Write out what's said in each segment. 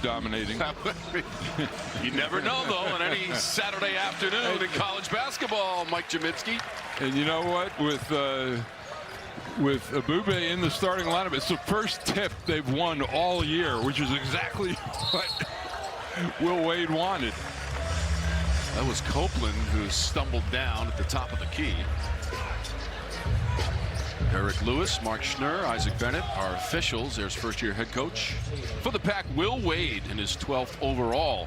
dominating. You never know, though, on any Saturday afternoon in college basketball, Mike Jaminski. And you know what? With Abube in the starting lineup, it's the first tip they've won all year, which is exactly what Will Wade wanted. That was Copeland who stumbled down at the top of the key. Eric Lewis, Mark Schnurr, Isaac Bennett, our officials. There's first-year head coach for the Pack, Will Wade, in his 12th overall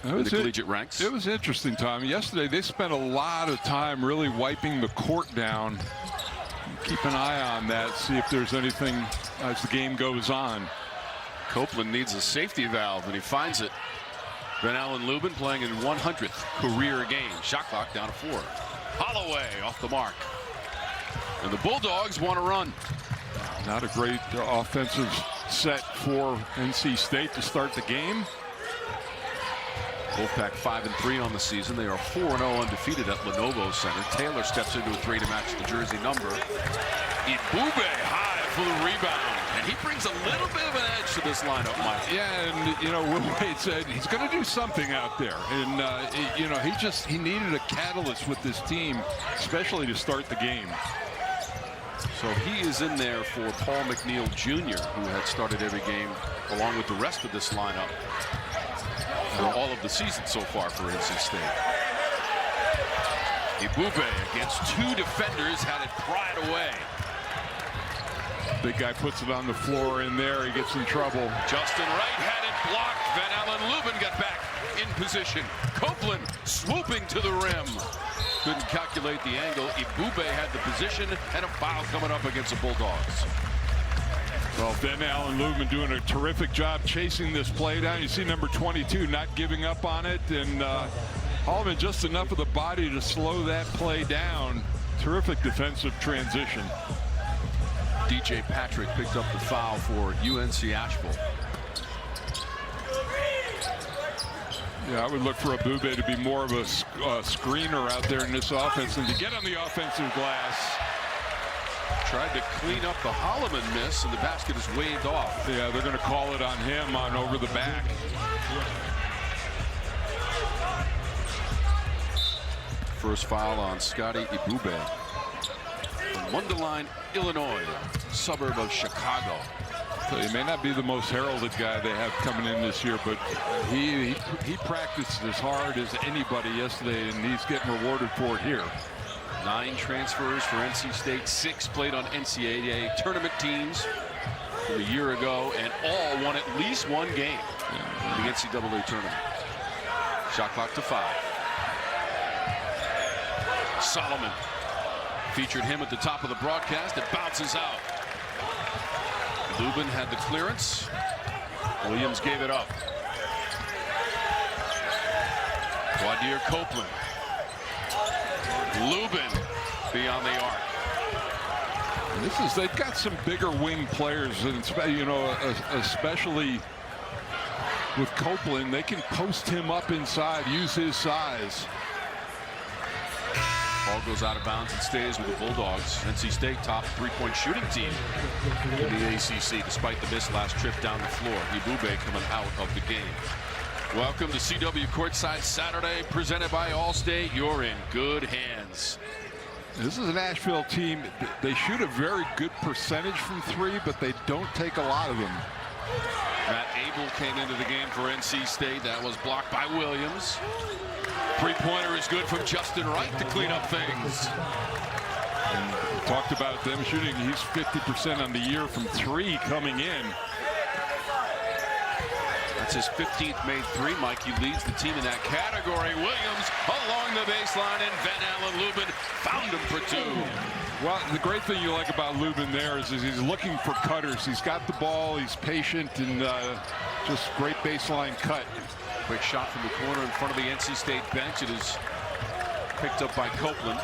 in the collegiate ranks. It was interesting, Tom. Yesterday, they spent a lot of time really wiping the court down. Keep an eye on that, see if there's anything as the game goes on. Copeland needs a safety valve, and he finds it. Ven-Allen Lubin playing in 100th career game. Shot clock down to 4. Holloway off the mark. And the Bulldogs want to run. Not a great offensive set for NC State to start the game. Wolfpack 5-3 on the season. They are 4-0 undefeated at Lenovo Center. Taylor steps into a 3 to match the jersey number. Ibube high for the rebound. And he brings a little bit of an edge to this lineup, Mike. Yeah, and you know, Will Wade said he's going to do something out there. And you know, he needed a catalyst with this team, especially to start the game. So he is in there for Paul McNeil Jr., who had started every game along with the rest of this lineup for all of the season so far for NC State. Ibube against 2 defenders had it pried away. Big guy puts it on the floor in there. He gets in trouble. Justin Wright had it blocked. Ven-Allen Lubin got back in position. Copeland swooping to the rim. Couldn't calculate the angle. Ibube had the position and a foul coming up against the Bulldogs. Well, Ven-Allen Lubin doing a terrific job chasing this play down. You see number 22 not giving up on it, and Holloman just enough of the body to slow that play down. Terrific defensive transition. DJ Patrick picked up the foul for UNC Asheville. Yeah, I would look for Abube to be more of a screener out there in this offense and to get on the offensive glass. Tried to clean up the Holloman miss, and the basket is waved off. Yeah, they're going to call it on him on over the back. First foul on Scotty Ibube. From Mundelein, Illinois, suburb of Chicago. So he may not be the most heralded guy they have coming in this year, but he practiced as hard as anybody yesterday, and he's getting rewarded for it here. 9 transfers for NC State, 6 played on NCAA tournament teams from a year ago, and all won at least 1 game in the NCAA tournament. Shot clock to 5. Solomon featured him at the top of the broadcast. It bounces out. Luben had the clearance. Williams gave it up. Quadir Copeland. Luben beyond the arc. And they've got some bigger wing players, and you know, especially with Copeland, they can post him up inside, use his size. Ball goes out of bounds and stays with the Bulldogs. NC State top 3-point shooting team in the ACC, despite the miss last trip down the floor. Ibube coming out of the game. Welcome to CW Courtside Saturday, presented by Allstate. You're in good hands. This is an Asheville team. They shoot a very good percentage from 3, but they don't take a lot of them. Matt Able came into the game for NC State. That was blocked by Williams. 3-pointer is good from Justin Wright to clean up things. And we talked about them shooting. He's 50% on the year from 3 coming in. That's his 15th made 3, Mike. He leads the team in that category. Williams along the baseline, and Ven-Allen Lubin found him for 2. Well, the great thing you like about Luben there is he's looking for cutters. He's got the ball, he's patient, and just great baseline cut. Quick shot from the corner in front of the NC State bench. It is picked up by Copeland.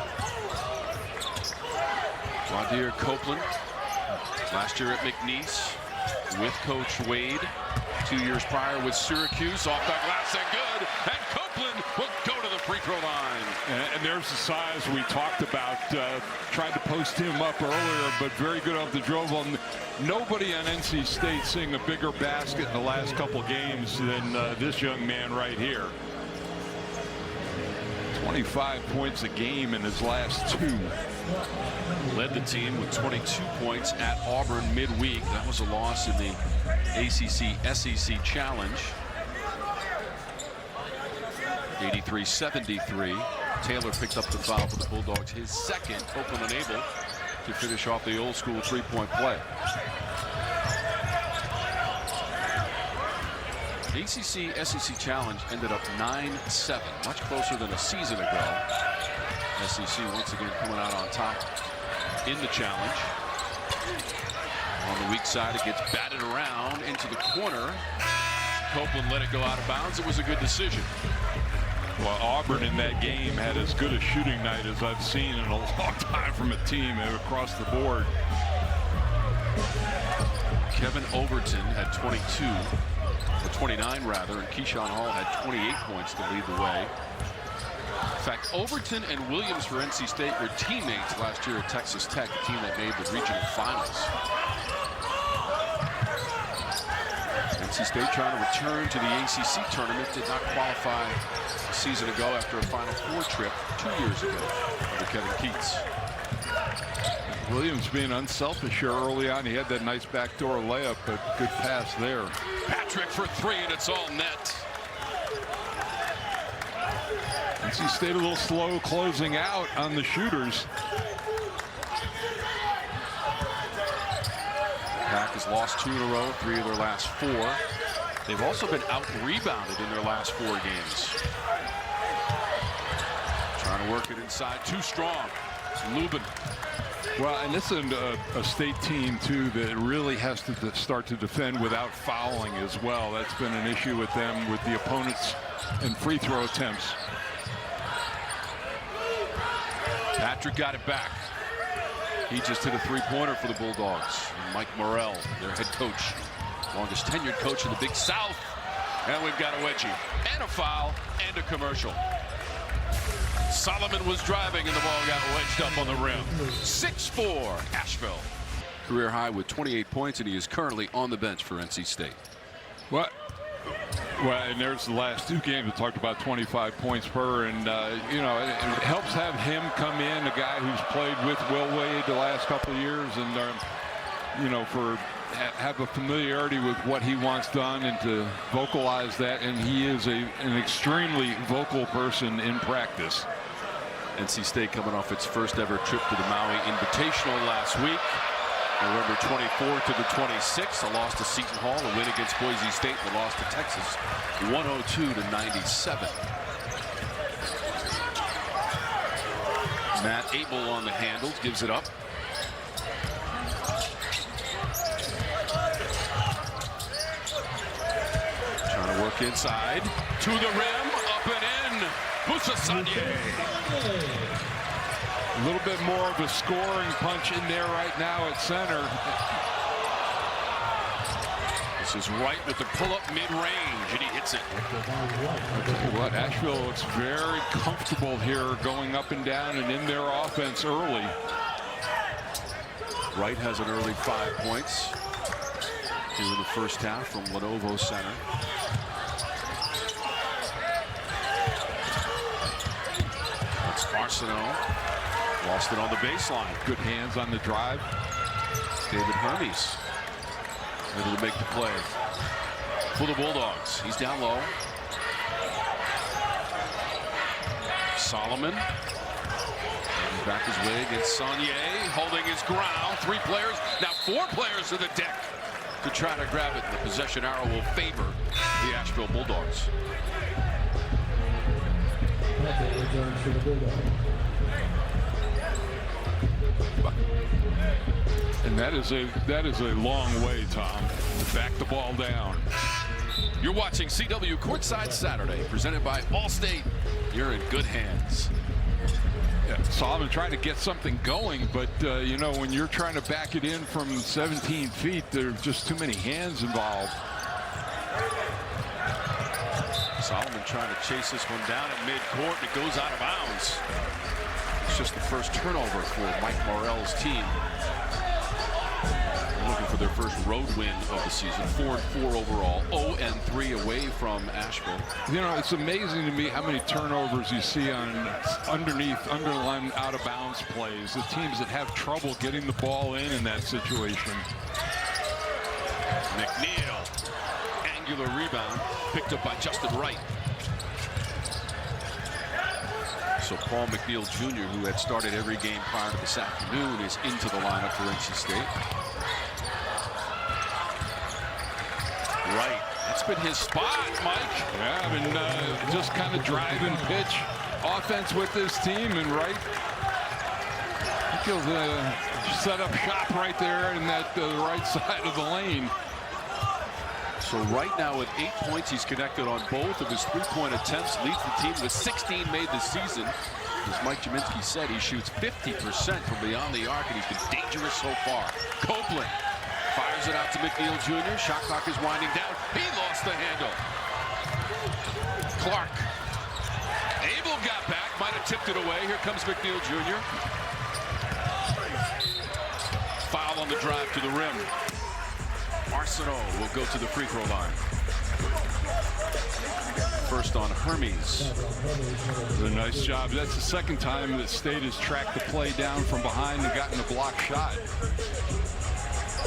Quadir Copeland, last year at McNeese with Coach Wade. 2 years prior with Syracuse. Off the glass and good. And Copeland will go to the free throw line. And there's the size we talked about. Tried to post him up earlier, but very good off the dribble. Nobody on NC State seeing a bigger basket in the last couple games than this young man right here. 25 points a game in his last 2. Led the team with 22 points at Auburn midweek. That was a loss in the ACC-SEC Challenge. 83-73. Taylor picked up the foul for the Bulldogs, his second. Copeland unable to finish off the old school three-point play. ACC-SEC Challenge ended up 9-7, much closer than a season ago. SEC once again coming out on top in the challenge. On the weak side, it gets batted around into the corner. Copeland let it go out of bounds. It was a good decision. Well, Auburn in that game had as good a shooting night as I've seen in a long time from a team across the board. Kevin Overton had 22, or 29 rather, and Keyshawn Hall had 28 points to lead the way. In fact, Overton and Williams for NC State were teammates last year at Texas Tech, a team that made the regional finals. NC State trying to return to the ACC tournament, did not qualify a season ago after a Final Four trip 2 years ago under Kevin Keats. Williams being unselfish here early on. He had that nice backdoor layup, but good pass there. Patrick for 3, and it's all net. NC State a little slow closing out on the shooters. Pack has lost 2 in a row, 3 of their last 4. They've also been out-rebounded in their last 4 games. Trying to work it inside, too strong. Luben. Well, and this is a state team, too, that really has to start to defend without fouling as well. That's been an issue with them, with the opponents and free throw attempts. Patrick got it back. He just hit a three-pointer for the Bulldogs. And Mike Morrell, their head coach, longest tenured coach in the Big South. And we've got a wedgie and a foul and a commercial. Solomon was driving and the ball got wedged up on the rim. 6-4 Asheville. Career high with 28 points, and he is currently on the bench for NC State. What? Well, and there's the last 2 games we talked about 25 points per, and you know, it helps have him come in, a guy who's played with Will Wade the last couple of years, and you know, have a familiarity with what he wants done and to vocalize that, and he is an extremely vocal person in practice. NC State coming off its first ever trip to the Maui Invitational last week. November 24th to the 26th, a loss to Seton Hall, a win against Boise State, the loss to Texas, 102-97. Matt Able on the handles, gives it up. Trying to work inside, to the rim, up and in, Moussa Sanye. A little bit more of a scoring punch in there right now at center. This is Wright with the pull-up mid-range, and he hits it. I'll tell you what, Asheville looks very comfortable here, going up and down and in their offense early. Wright has an early 5 points here in the first half from Lenovo Center. That's Arsenault. Lost it on the baseline. Good hands on the drive. David Hermes able to make the play for the Bulldogs. He's down low. Solomon back his way against Sanye, holding his ground. 3 players, now 4 players to the deck to try to grab it. The possession arrow will favor the Asheville Bulldogs. And that is a long way, Tom. Back the ball down. You're watching CW Courtside Saturday, presented by Allstate. You're in good hands. Yeah, Solomon trying to get something going, but you know, when you're trying to back it in from 17 feet, there's just too many hands involved. Solomon trying to chase this one down at midcourt, and it goes out of bounds. It's just the first turnover for Mike Morrell's team. Looking for their first road win of the season. 4-4 overall, 0-3 away from Asheville. You know, it's amazing to me how many turnovers you see on underline out of bounds plays. The teams that have trouble getting the ball in that situation. McNeil, angular rebound, picked up by Justin Wright. So Paul McNeil Jr., who had started every game prior to this afternoon, is into the lineup for NC State. Right, that's been his spot, Mike. Yeah, I mean, just kind of drive and pitch offense with this team, and Wright, he'll set up shop right there in that right side of the lane. So right now with 8 points, he's connected on both of his three-point attempts, leads the team with 16 made this season. As Mike Jaminski said, he shoots 50% from beyond the arc, and he's been dangerous so far. Copeland fires it out to McNeil Jr. Shot clock is winding down. He lost the handle. Clark. Able got back, might have tipped it away. Here comes McNeil Jr. Foul on the drive to the rim. Arsenault will go to the free throw line. First on Hermes. A nice job. That's the second time that State has tracked the play down from behind and gotten a block shot.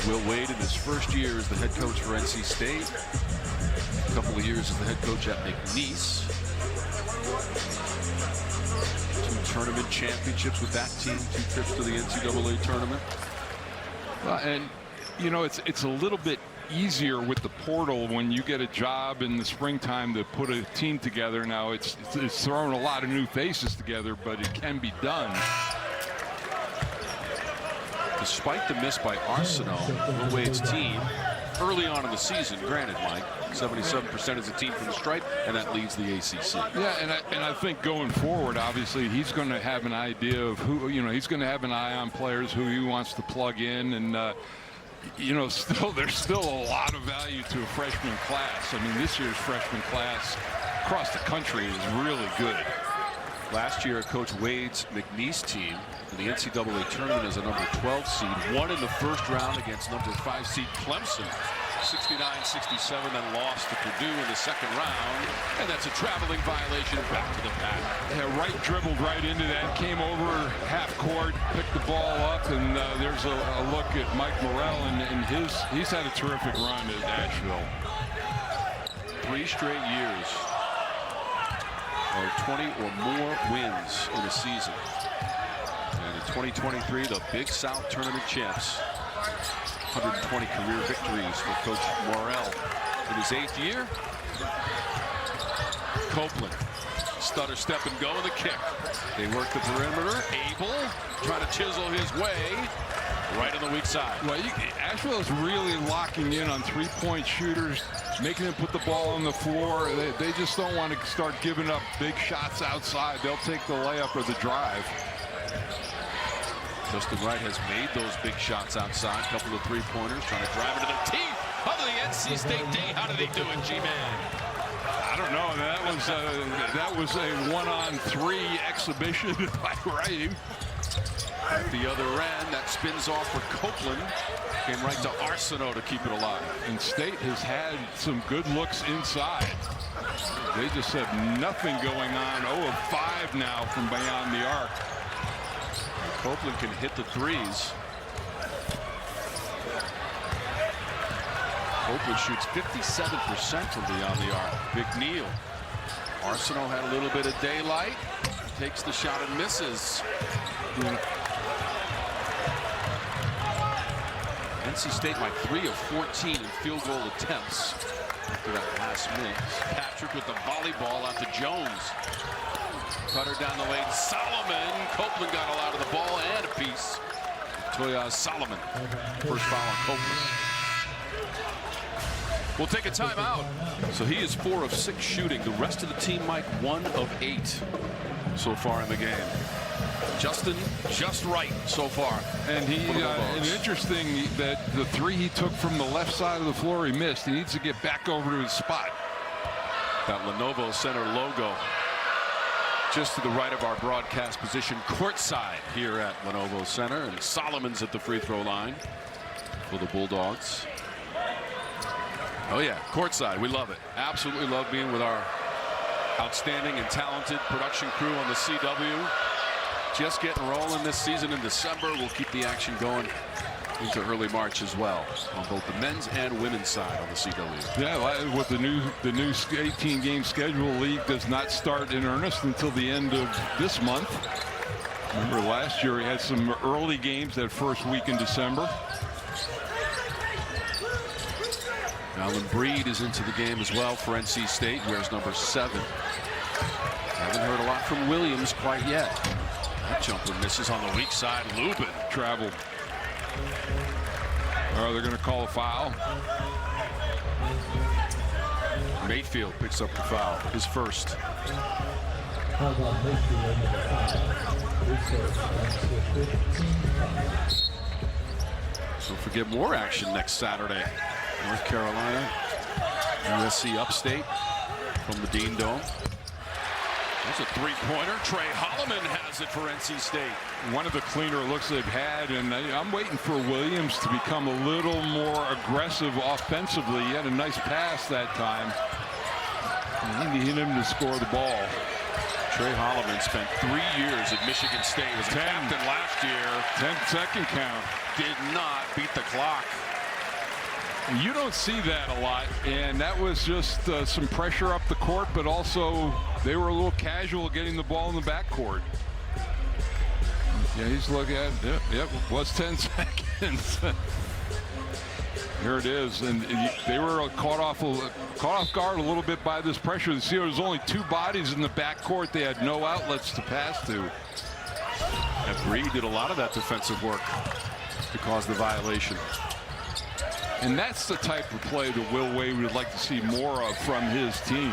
Will Wade in his first year as the head coach for NC State. A couple of years as the head coach at McNeese. 2 tournament championships with that team. 2 trips to the NCAA tournament. And you know, it's a little bit easier with the portal when you get a job in the springtime to put a team together. Now it's throwing a lot of new faces together, but it can be done. Despite the miss by Arsenault, Will Wade's team early on in the season, granted, Mike, 77% is a team from the stripe, and that leads the ACC. Yeah, and I think going forward, obviously, he's going to have an idea of who, you know, he's going to have an eye on players who he wants to plug in, and you know, there's still a lot of value to a freshman class. I mean, this year's freshman class across the country is really good. Last year, Coach Wade's McNeese team in the NCAA tournament as a number 12 seed, won in the first round against number 5 seed Clemson, 69-67, then lost to Purdue in the second round, and that's a traveling violation. Back to the pack. Yeah, Wright dribbled right into that, came over half court, picked the ball up, and there's a look at Mike Morrell, and he's had a terrific run at Asheville. 3 straight years of 20 or more wins in a season. And in 2023, the Big South Tournament champs. 120 career victories for Coach Morrell in his 8th year. Copeland, stutter, step, and go, and the kick. They work the perimeter. Able trying to chisel his way right on the weak side. Well, Asheville is really locking in on three-point shooters, making them put the ball on the floor. They just don't want to start giving up big shots outside. They'll take the layup or the drive. Justin Wright has made those big shots outside. A couple of three-pointers, trying to drive into the teeth of the NC State D. How did he do it, G-Man? I don't know. That was a 1-on-3 exhibition by Wright. At the other end, that spins off for Copeland. Came right to Arsenault to keep it alive. And State has had some good looks inside. They just have nothing going on. 0 of 5 now from beyond the arc. Copeland can hit the threes. Copeland shoots 57% from beyond the arc. McNeil. Arsenault had a little bit of daylight. Takes the shot and misses. NC State like 3 of 14 in field goal attempts after that last minute. Patrick with the volleyball out to Jones. Cutter down the lane. Solomon. Copeland got a lot of the ball and a piece. Toya Solomon. First foul on Copeland. We'll take a timeout. So he is 4 of 6 shooting. The rest of the team, Mike, 1 of 8 so far in the game. Justin, just right so far. And and interesting that the three he took from the left side of the floor he missed. He needs to get back over to his spot. That Lenovo Center logo just to the right of our broadcast position courtside here at Lenovo Center. And Solomon's at the free throw line for the Bulldogs. Oh yeah, courtside. We love it. Absolutely love being with our outstanding and talented production crew on the CW. Just getting rolling this season in December. We'll keep the action going into early March as well on both the men's and women's side on the CW. Yeah, with the new 18-game schedule, league does not start in earnest until the end of this month. Remember last year he had some early games that first week in December. Alan Breed is into the game as well for NC State, wears number 7. Haven't heard a lot from Williams quite yet. That jumper misses on the weak side. Luben traveled. Oh, they're going to call a foul. Mayfield picks up the foul, his first. So forget more action next Saturday. North Carolina, USC upstate from the Dean Dome. That's a three-pointer. Trey Holloman has it for NC State. One of the cleaner looks they've had, and I'm waiting for Williams to become a little more aggressive offensively. He had a nice pass that time. And he needed him to score the ball. Trey Holloman spent 3 years at Michigan State. Was a captain last year. 10-second count. Did not beat the clock. You don't see that a lot, and that was just some pressure up the court, but also they were a little casual getting the ball in the backcourt. Yeah, he's looking at it. Yep, was 10 seconds. Here it is, and they were caught off guard a little bit by this pressure. You see, there was only 2 bodies in the backcourt. They had no outlets to pass to. And Breed did a lot of that defensive work to cause the violation. And that's the type of play that Will Wade would like to see more of from his team.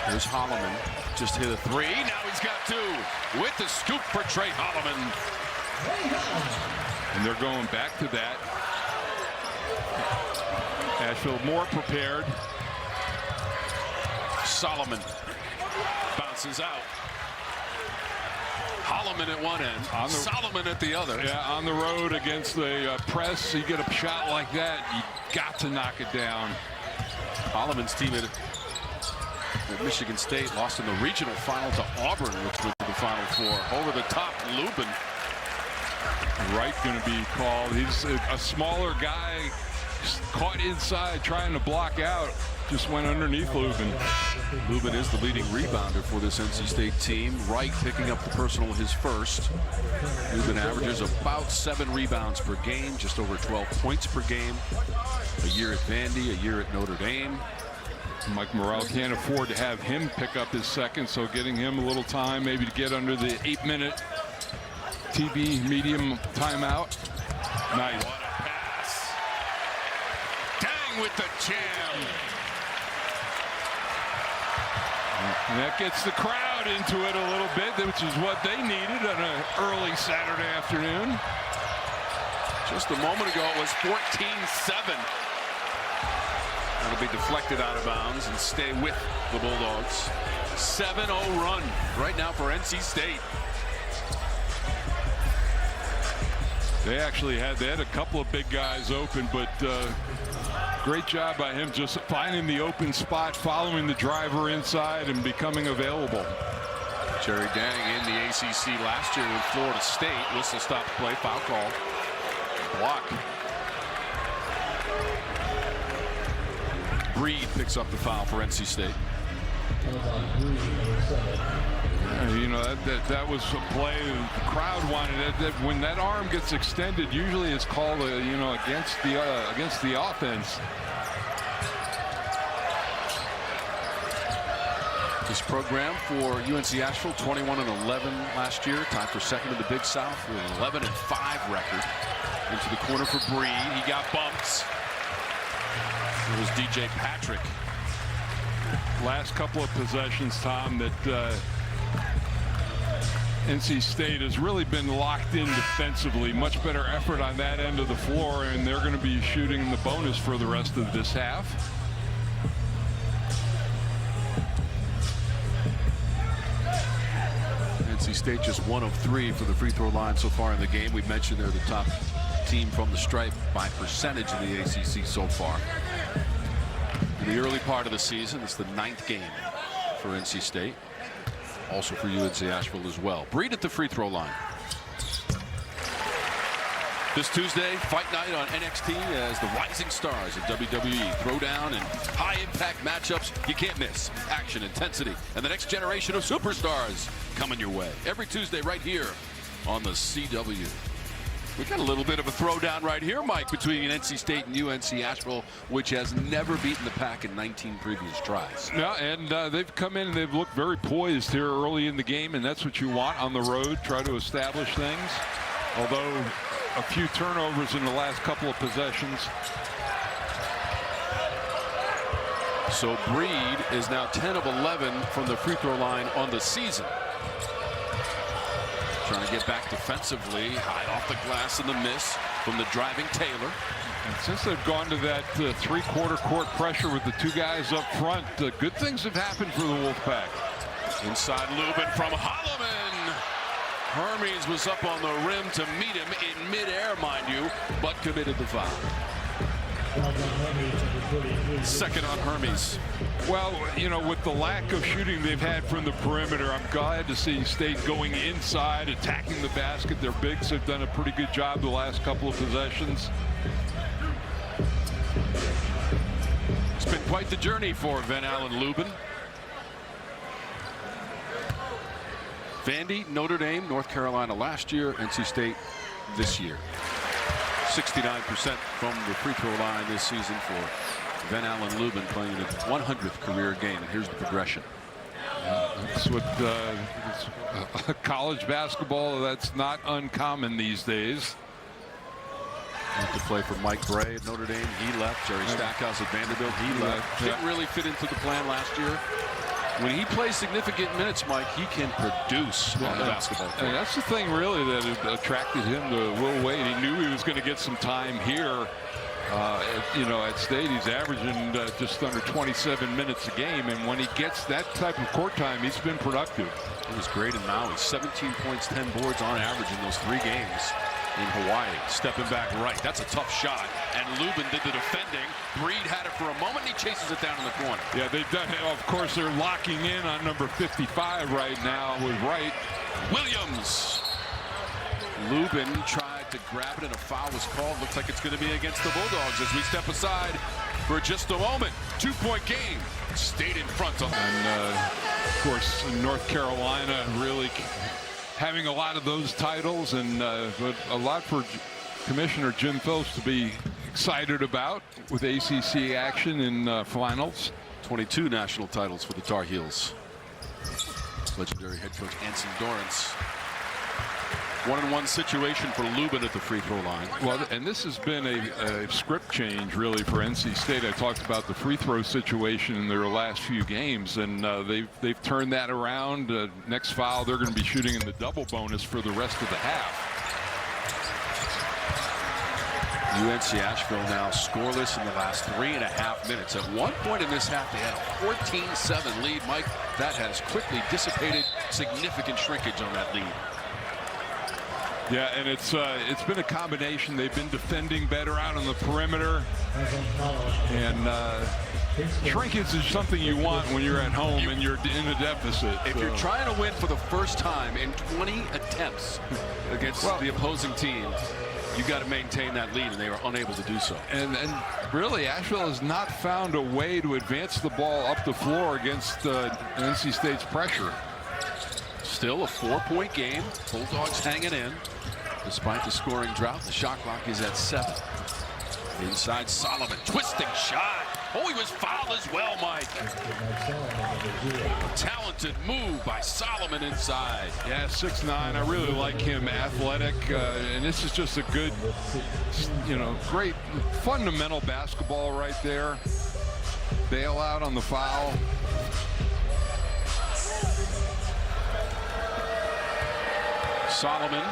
There's Holloman. Just hit a 3. Now he's got 2 with the scoop for Trey Holloman. And they're going back to that. Asheville more prepared. Solomon bounces out. Holloman at one end, Solomon at the other. Yeah, on the road against the press, you get a shot like that, you got to knock it down. Holloman's team at Michigan State lost in the regional final to Auburn, which went to the Final Four. Over the top, Luben. Wright going to be called. He's a smaller guy, caught inside trying to block out. Just went underneath Luben. Luben is the leading rebounder for this NC State team. Wright picking up the personal, his first. Luben averages about 7 rebounds per game, just over 12 points per game. A year at Vandy, a year at Notre Dame. Mike Morrell can't afford to have him pick up his second, so getting him a little time, maybe to get under the 8-minute TB medium timeout. Nice. What a pass. Dang with the jam. And that gets the crowd into it a little bit, which is what they needed on an early Saturday afternoon. Just a moment ago, it was 14-7. That'll be deflected out of bounds and stay with the Bulldogs. 7-0 run right now for NC State. They actually had a couple of big guys open, but great job by him just finding the open spot, following the driver inside, and becoming available. Jerry Dang in the ACC last year with Florida State. Whistle stop play, foul call. Block. Breed picks up the foul for NC State. You know, that was a play the crowd wanted it. That when that arm gets extended, usually it's called against the offense. This program for UNC Asheville, 21-11 last year, tied for second in the Big South with an 11-5 record. Into the corner for Breed. He got bumps. It was DJ Patrick. Last couple of possessions, Tom, that NC State has really been locked in defensively. Much better effort on that end of the floor, and they're going to be shooting the bonus for the rest of this half. NC State just 1 of 3 for the free throw line so far in the game. We mentioned they're the top team from the stripe by percentage in the ACC so far. In the early part of the season, it's the 9th game for NC State. Also for UNC Asheville as well. Breed at the free throw line. This Tuesday, fight night on NXT as the Rising Stars of WWE throw down and high impact matchups you can't miss. Action, intensity, and the next generation of superstars coming your way. Every Tuesday right here on the CW. We got a little bit of a throwdown right here, Mike, between NC State and UNC Asheville, which has never beaten the pack in 19 previous tries. Yeah, and they've come in and they've looked very poised here early in the game, and that's what you want on the road. Try to establish things. Although a few turnovers in the last couple of possessions. So Breed is now 10 of 11 from the free throw line on the season. Trying to get back defensively, high off the glass in the miss from the driving Taylor. And since they've gone to that three-quarter court pressure with the two guys up front, good things have happened for the Wolfpack. Inside Luben from Holloman. Hermes was up on the rim to meet him in midair, mind you, but committed the foul. Second on Hermes. Well, you know, with the lack of shooting they've had from the perimeter, I'm glad to see State going inside, attacking the basket. Their bigs have done a pretty good job the last couple of possessions. It's been quite the journey for Ven-Allen Lubin. Vandy, Notre Dame, North Carolina last year, NC State this year. 69% from the free throw line this season for Ven-Allen Lubin, playing in his 100th career game. And here's the progression. That's what college basketball, that's not uncommon these days. To play for Mike Bray at Notre Dame. He left. Jerry Stackhouse at Vanderbilt. He left. Didn't really fit into the plan last year. When he plays significant minutes, Mike, he can produce on the basketball court. And that's the thing really that attracted him to Will Wade. He knew he was going to get some time here. At State, he's averaging just under 27 minutes a game, and when he gets that type of court time, he's been productive. He was great in Maui. 17 points, 10 boards on average in those 3 games in Hawaii. Stepping back right. That's a tough shot. And Luben did the defending. Breed had it for a moment. He chases it down in the corner. Yeah, they've done it. Of course, they're locking in on number 55 right now with Wright. Williams. Luben tried to grab it and a foul was called. Looks like it's going to be against the Bulldogs as we step aside for just a moment. 2-point game. State in front of them. And of course, North Carolina really having a lot of those titles, and but a lot for Commissioner Jim Phillips to be excited about with ACC action in finals. 22 national titles for the Tar Heels. Legendary head coach Anson Dorrance. 1-on-1 situation for Luben at the free throw line. Well, and this has been a script change really for NC State. I talked about the free throw situation in their last few games, and they've turned that around. Next foul, they're going to be shooting in the double bonus for the rest of the half. UNC Asheville now scoreless in the last 3.5 minutes. At one point in this half, they had a 14-7 lead. Mike, that has quickly dissipated. Significant shrinkage on that lead. Yeah, and it's been a combination. They've been defending better out on the perimeter, and shrinkage is something you want when you're at home and you're in a deficit. If you're trying to win for the first time in 20 attempts against the opposing team, you got to maintain that lead, and they were unable to do so. And really, Asheville has not found a way to advance the ball up the floor against NC State's pressure. Still a 4-point game. Bulldogs hanging in. Despite the scoring drought, the shot clock is at 7. Inside Solomon, twisting shot. Oh, he was fouled as well, Mike. Talented move by Solomon inside. Yeah, 6'9". I really like him, athletic, and this is just a good, great fundamental basketball right there. Bail out on the foul. Solomon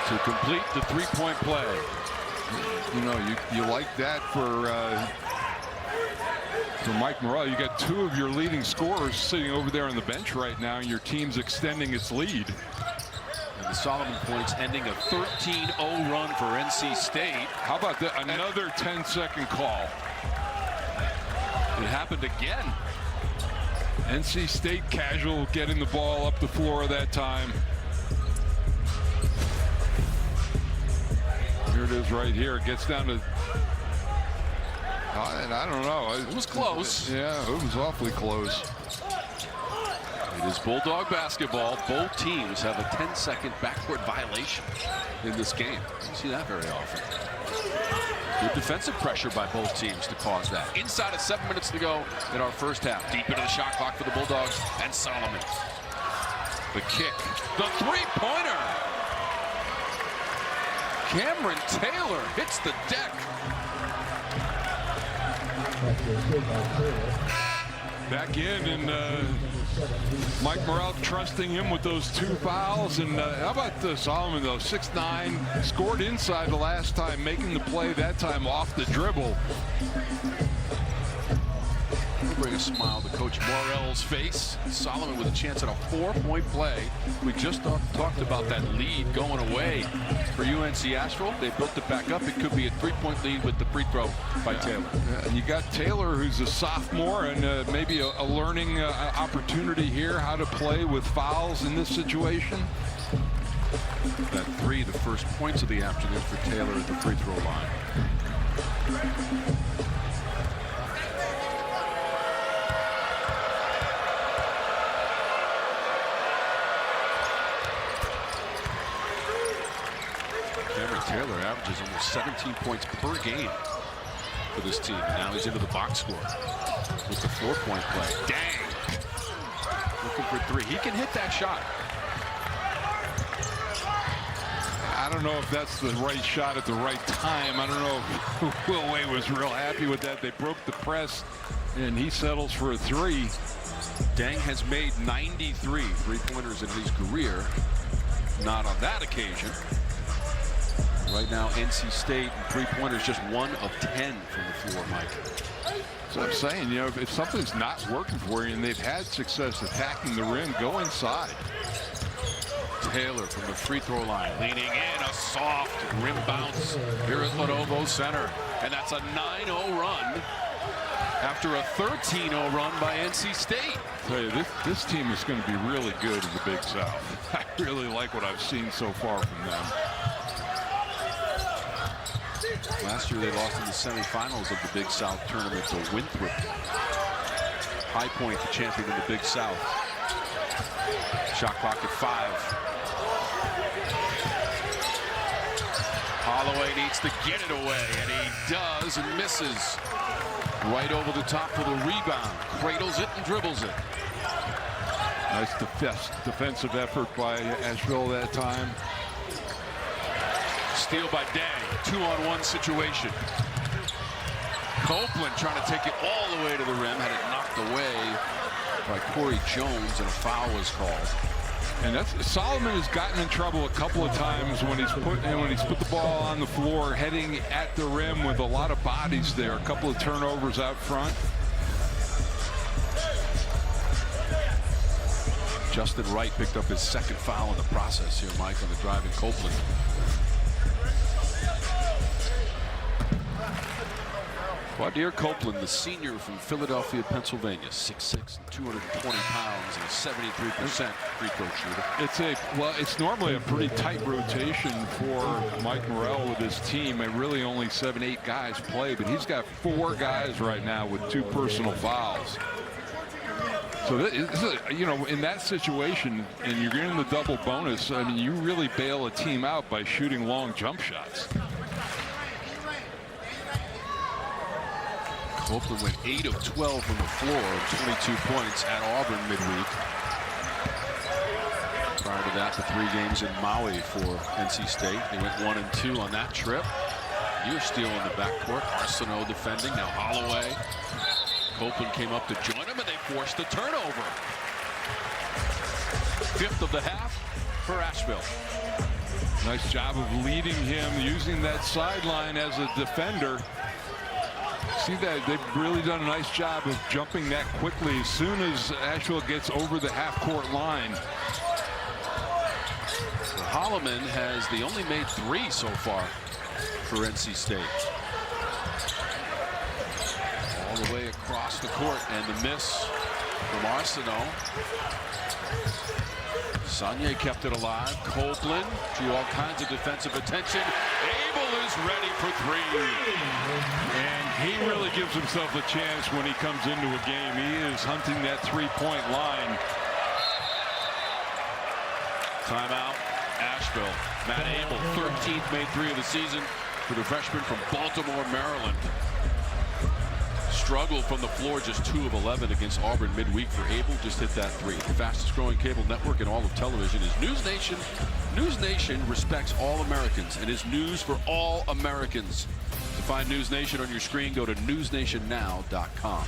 to complete the three-point play. You know, you like that for Mike Morrell. You got two of your leading scorers sitting over there on the bench right now, and your team's extending its lead. And the Solomon points ending a 13-0 run for NC State. How about that? Another 10-second call. It happened again. NC State casual getting the ball up the floor that time. Here it is right here. It gets down to, I don't know. It was close. Yeah, it was awfully close. It is Bulldog basketball. Both teams have a 10-second backcourt violation in this game. You don't see that very often. Good defensive pressure by both teams to cause that. Inside of 7 minutes to go in our first half. Deep into the shot clock for the Bulldogs and Solomon. The kick. The three-pointer. Cameron Taylor hits the deck. Back in, and Mike Morrell trusting him with those two fouls. And how about Solomon, though? 6'9", scored inside the last time, making the play that time off the dribble. Bring a smile to Coach Morrell's face. Solomon with a chance at a 4-point play. We just talked about that lead going away for UNC Asheville. They built it back up. It could be a 3-point lead with the free throw by Taylor. And you got Taylor, who's a sophomore, and maybe a learning opportunity here, how to play with fouls in this situation. That three, the first points of the afternoon for Taylor at the free throw line. Taylor averages almost 17 points per game for this team. Now he's into the box score with the 4-point play. Dang! Looking for three. He can hit that shot. I don't know if that's the right shot at the right time. I don't know if Will Way was real happy with that. They broke the press, and he settles for a three. Dang has made 93 three-pointers in his career. Not on that occasion. Right now, NC State three-pointers just 1 of 10 from the floor, Mike. So I'm saying, you know, if something's not working for you and they've had success attacking the rim, go inside. Taylor from the free throw line, leaning in, a soft rim bounce here at Lenovo Center. And that's a 9-0 run after a 13-0 run by NC State. I tell you, this team is going to be really good in the Big South. I really like what I've seen so far from them. Last year they lost in the semifinals of the Big South tournament to Winthrop. High Point, the champion in the Big South. Shot clock at 5. Holloway needs to get it away, and he does and misses. Right over the top for the rebound. Cradles it and dribbles it. Nice defensive effort by Asheville that time. Steal by Dang. 2-on-1 situation. Copeland trying to take it all the way to the rim. Had it knocked away by Corey Jones, and a foul was called. And Solomon has gotten in trouble a couple of times when he's put the ball on the floor heading at the rim with a lot of bodies there. A couple of turnovers out front. Justin Wright picked up his second foul in the process here, Mike, on the driving Copeland. Quadir Copeland, the senior from Philadelphia, Pennsylvania, 6'6", 220 pounds, and a 73% free throw shooter. It's normally a pretty tight rotation for Mike Morrell with his team, and really only 7-8 guys play, but he's got 4 guys right now with 2 personal fouls. So you know, in that situation, and you're getting the double bonus, I mean, you really bail a team out by shooting long jump shots. Copeland went 8 of 12 from the floor, 22 points at Auburn midweek. Prior to that, the 3 games in Maui for NC State. They went 1 and 2 on that trip. Near steal in the backcourt. Arsenault defending. Now Holloway. Copeland came up to join him, and they forced the turnover. 5th of the half. for Asheville. Nice job of leading him, using that sideline as a defender. See that they've really done a nice job of jumping that quickly as soon as Asheville gets over the half-court line. Holloman has only made 3 so far for NC State. All the way across the court, and the miss from Arsenault. Saunier kept it alive. Copeland drew all kinds of defensive attention. Able is ready for 3. And he really gives himself a chance when he comes into a game. He is hunting that three-point line. Timeout, Asheville. Matt Able, 13th made 3 of the season for the freshman from Baltimore, Maryland. Struggled from the floor, just 2 of 11 against Auburn midweek for Able. Just hit that 3. The fastest growing cable network in all of television is News Nation. News Nation respects all Americans and is news for all Americans. To find News Nation on your screen, go to newsnationnow.com.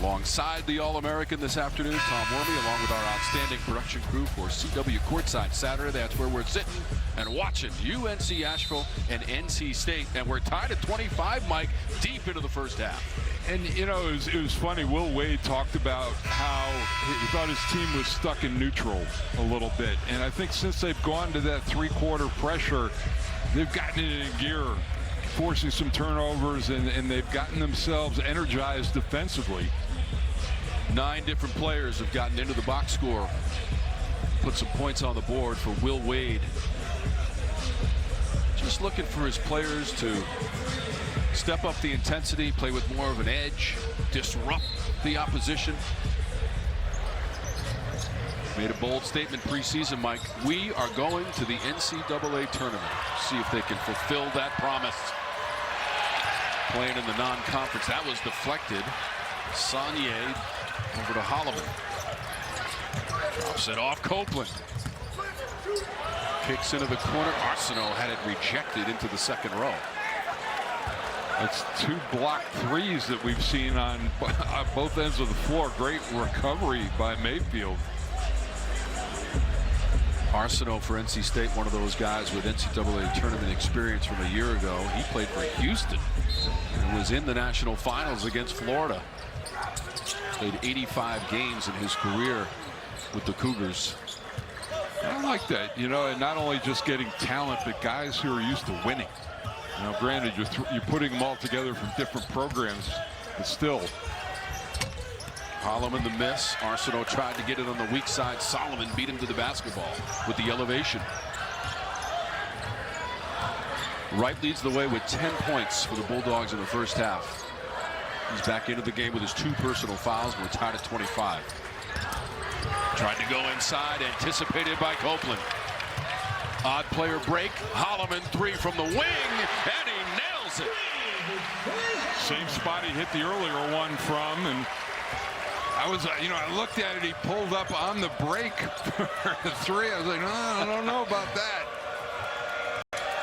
Alongside the All-American this afternoon, Tom Worley, along with our outstanding production crew for CW Courtside Saturday. That's where we're sitting and watching UNC Asheville and NC State. And we're tied at 25, Mike, deep into the first half. And, you know, it was funny. Will Wade talked about how he thought his team was stuck in neutral a little bit. And I think since they've gone to that three-quarter pressure, they've gotten it in gear, forcing some turnovers, and they've gotten themselves energized defensively. 9 different players have gotten into the box score. Put some points on the board for Will Wade. Just looking for his players to step up the intensity, play with more of an edge, disrupt the opposition. Made a bold statement preseason, Mike. We are going to the NCAA tournament. See if they can fulfill that promise. Playing in the non-conference. That was deflected. Saunier over to Holloman. Drops it off Copeland. Kicks into the corner. Arsenault had it rejected into the second row. That's 2 blocked threes that we've seen on both ends of the floor. Great recovery by Mayfield. Arsenault for NC State, one of those guys with NCAA tournament experience from a year ago. He played for Houston and was in the national finals against Florida. Played 85 games in his career with the Cougars. I like that, you know, and not only just getting talent, but guys who are used to winning. You know, granted, you're putting them all together from different programs, but still. Holloman the miss. Arsenault tried to get it on the weak side. Solomon beat him to the basketball with the elevation. Wright leads the way with 10 points for the Bulldogs in the first half. He's back into the game with his 2 personal fouls. We're tied at 25. Tried to go inside, anticipated by Copeland. Odd player break. Holloman 3 from the wing, and he nails it. Same spot he hit the earlier one from, and I was, you know, I looked at it. He pulled up on the break for the 3. I was like, no, I don't know about that.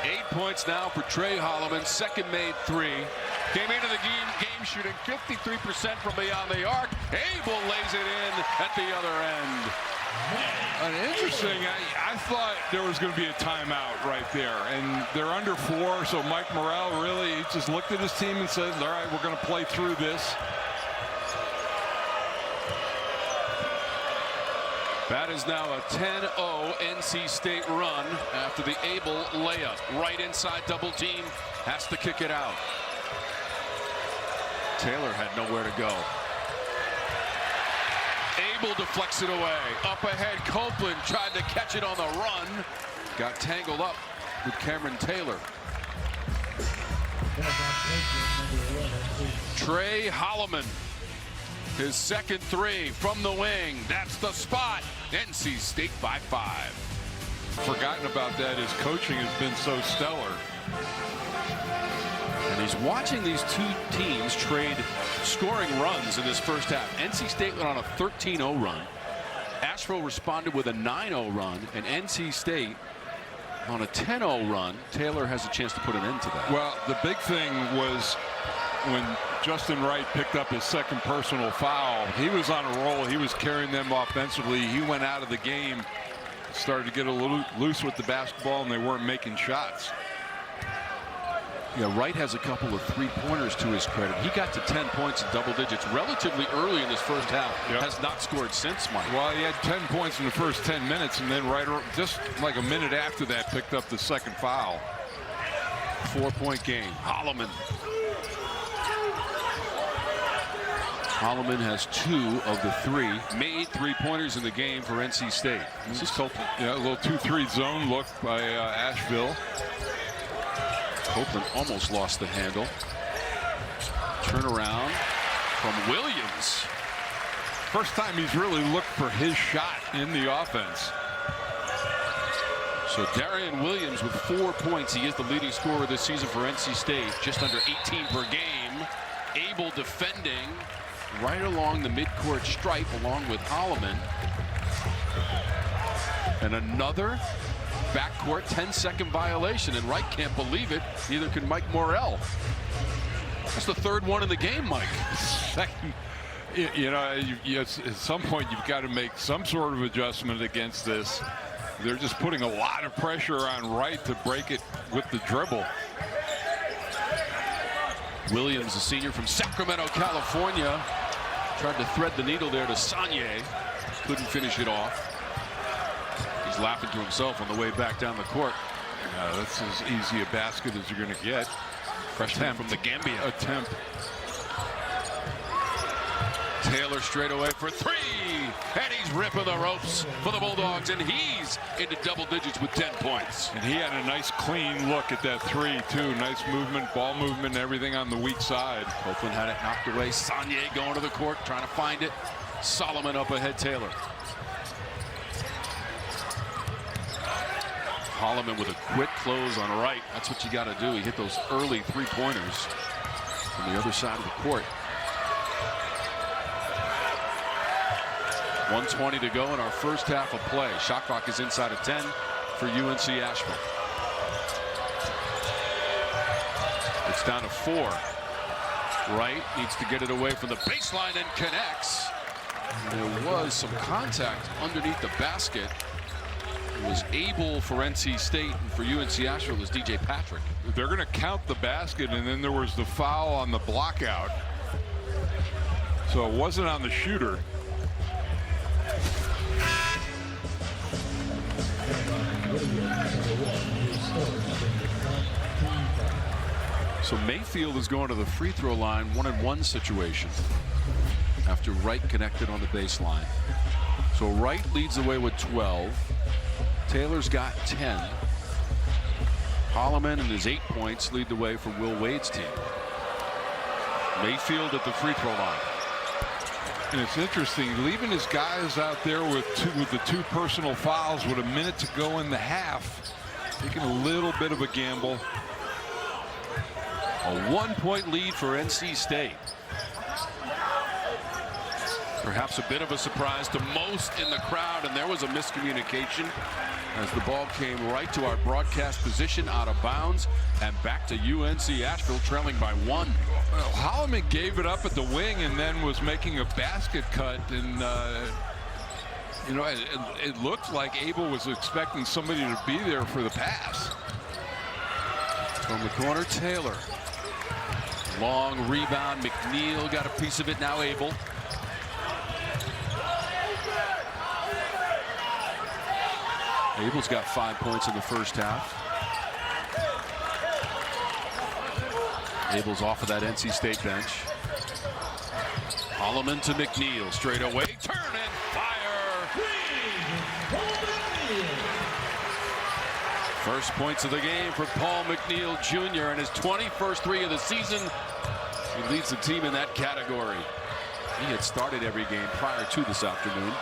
8 points now for Trey Holloman. Second made 3. Came into the game shooting 53% from beyond the arc. Able lays it in at the other end. And interesting, I thought there was going to be a timeout right there, and they're under 4, so Mike Morrell really just looked at his team and said, all right, we're going to play through this. That is now a 10-0 NC State run after the Able layup. Right inside double team, has to kick it out. Taylor had nowhere to go. Able deflects it away. Up ahead, Copeland tried to catch it on the run. Got tangled up with Cameron Taylor. Trey Holloman. His second 3 from the wing. That's the spot. NC State by 5. Forgotten about that. His coaching has been so stellar. And he's watching these 2 teams trade scoring runs in this first half. NC State went on a 13-0 run. Asheville responded with a 9-0 run. And NC State on a 10-0 run. Taylor has a chance to put an end to that. Well, the big thing was when Justin Wright picked up his second personal foul. He was on a roll. He was carrying them offensively. He went out of the game. started to get a little loose with the basketball, and they weren't making shots. Yeah, Wright has a couple of three-pointers to his credit. He got to 10 points in double digits relatively early in this first half. Yep. Has not scored since, Mike. Well, he had 10 points in the first 10 minutes, and then just like a minute after that, picked up the second foul. 4-point game. Holloman. Holloman has 2 of the 3 made three-pointers in the game for NC State. This is Copeland. Yeah, a little 2-3 zone look by Asheville. Copeland almost lost the handle. Turnaround from Williams. First time he's really looked for his shot in the offense. So Darian Williams with 4 points. He is the leading scorer this season for NC State. Just under 18 per game. Able defending right along the midcourt stripe along with Holloman. And another backcourt 10-second violation, and Wright can't believe it. Neither can Mike Morrell. That's the third one in the game, Mike. Second, you know, at some point you've got to make some sort of adjustment against this. They're just putting a lot of pressure on Wright to break it with the dribble. Williams, a senior from Sacramento, California, tried to thread the needle there to Sanye. Couldn't finish it off. He's laughing to himself on the way back down the court. That's as easy a basket as you're going to get. Freshman from the Gambia. Attempt. Taylor straight away for 3, and he's ripping the ropes for the Bulldogs, and he's into double digits with 10 points. And he had a nice clean look at that 3 too. Nice movement, ball movement, everything on the weak side. Copeland had it knocked away. Sanye going to the court, trying to find it. Solomon up ahead Taylor. Holloman with a quick close on Wright. That's what you got to do. He hit those early three-pointers on the other side of the court. 1:20 to go in our first half of play. Shot clock is inside of 10 for UNC Asheville. It's down to 4. Wright needs to get it away from the baseline and connects. There was some contact underneath the basket. It was Able for NC State, and for UNC Asheville is DJ Patrick. They're going to count the basket, and then there was the foul on the block out. So it wasn't on the shooter. So Mayfield is going to the free throw line, 1-and-1 situation after Wright connected on the baseline. So Wright leads the way with 12. Taylor's got 10. Holloman and his 8 points lead the way for Will Wade's team. Mayfield at the free throw line. And it's interesting, leaving his guys out there with the 2 personal fouls with a minute to go in the half, taking a little bit of a gamble. A 1-point lead for NC State. Perhaps a bit of a surprise to most in the crowd, and there was a miscommunication as the ball came right to our broadcast position, out of bounds, and back to UNC Asheville trailing by 1. Well, Holloman gave it up at the wing and then was making a basket cut, and you know, it looked like Able was expecting somebody to be there for the pass. From the corner, Taylor. Long rebound. McNeil got a piece of it. Now Able. Abel's got 5 points in the first half. Abel's off of that NC State bench. Holloman to McNeil. Straight away. Turn and fire. First points of the game for Paul McNeil Jr. and his 21st 3 of the season. He leads the team in that category. He had started every game prior to this afternoon.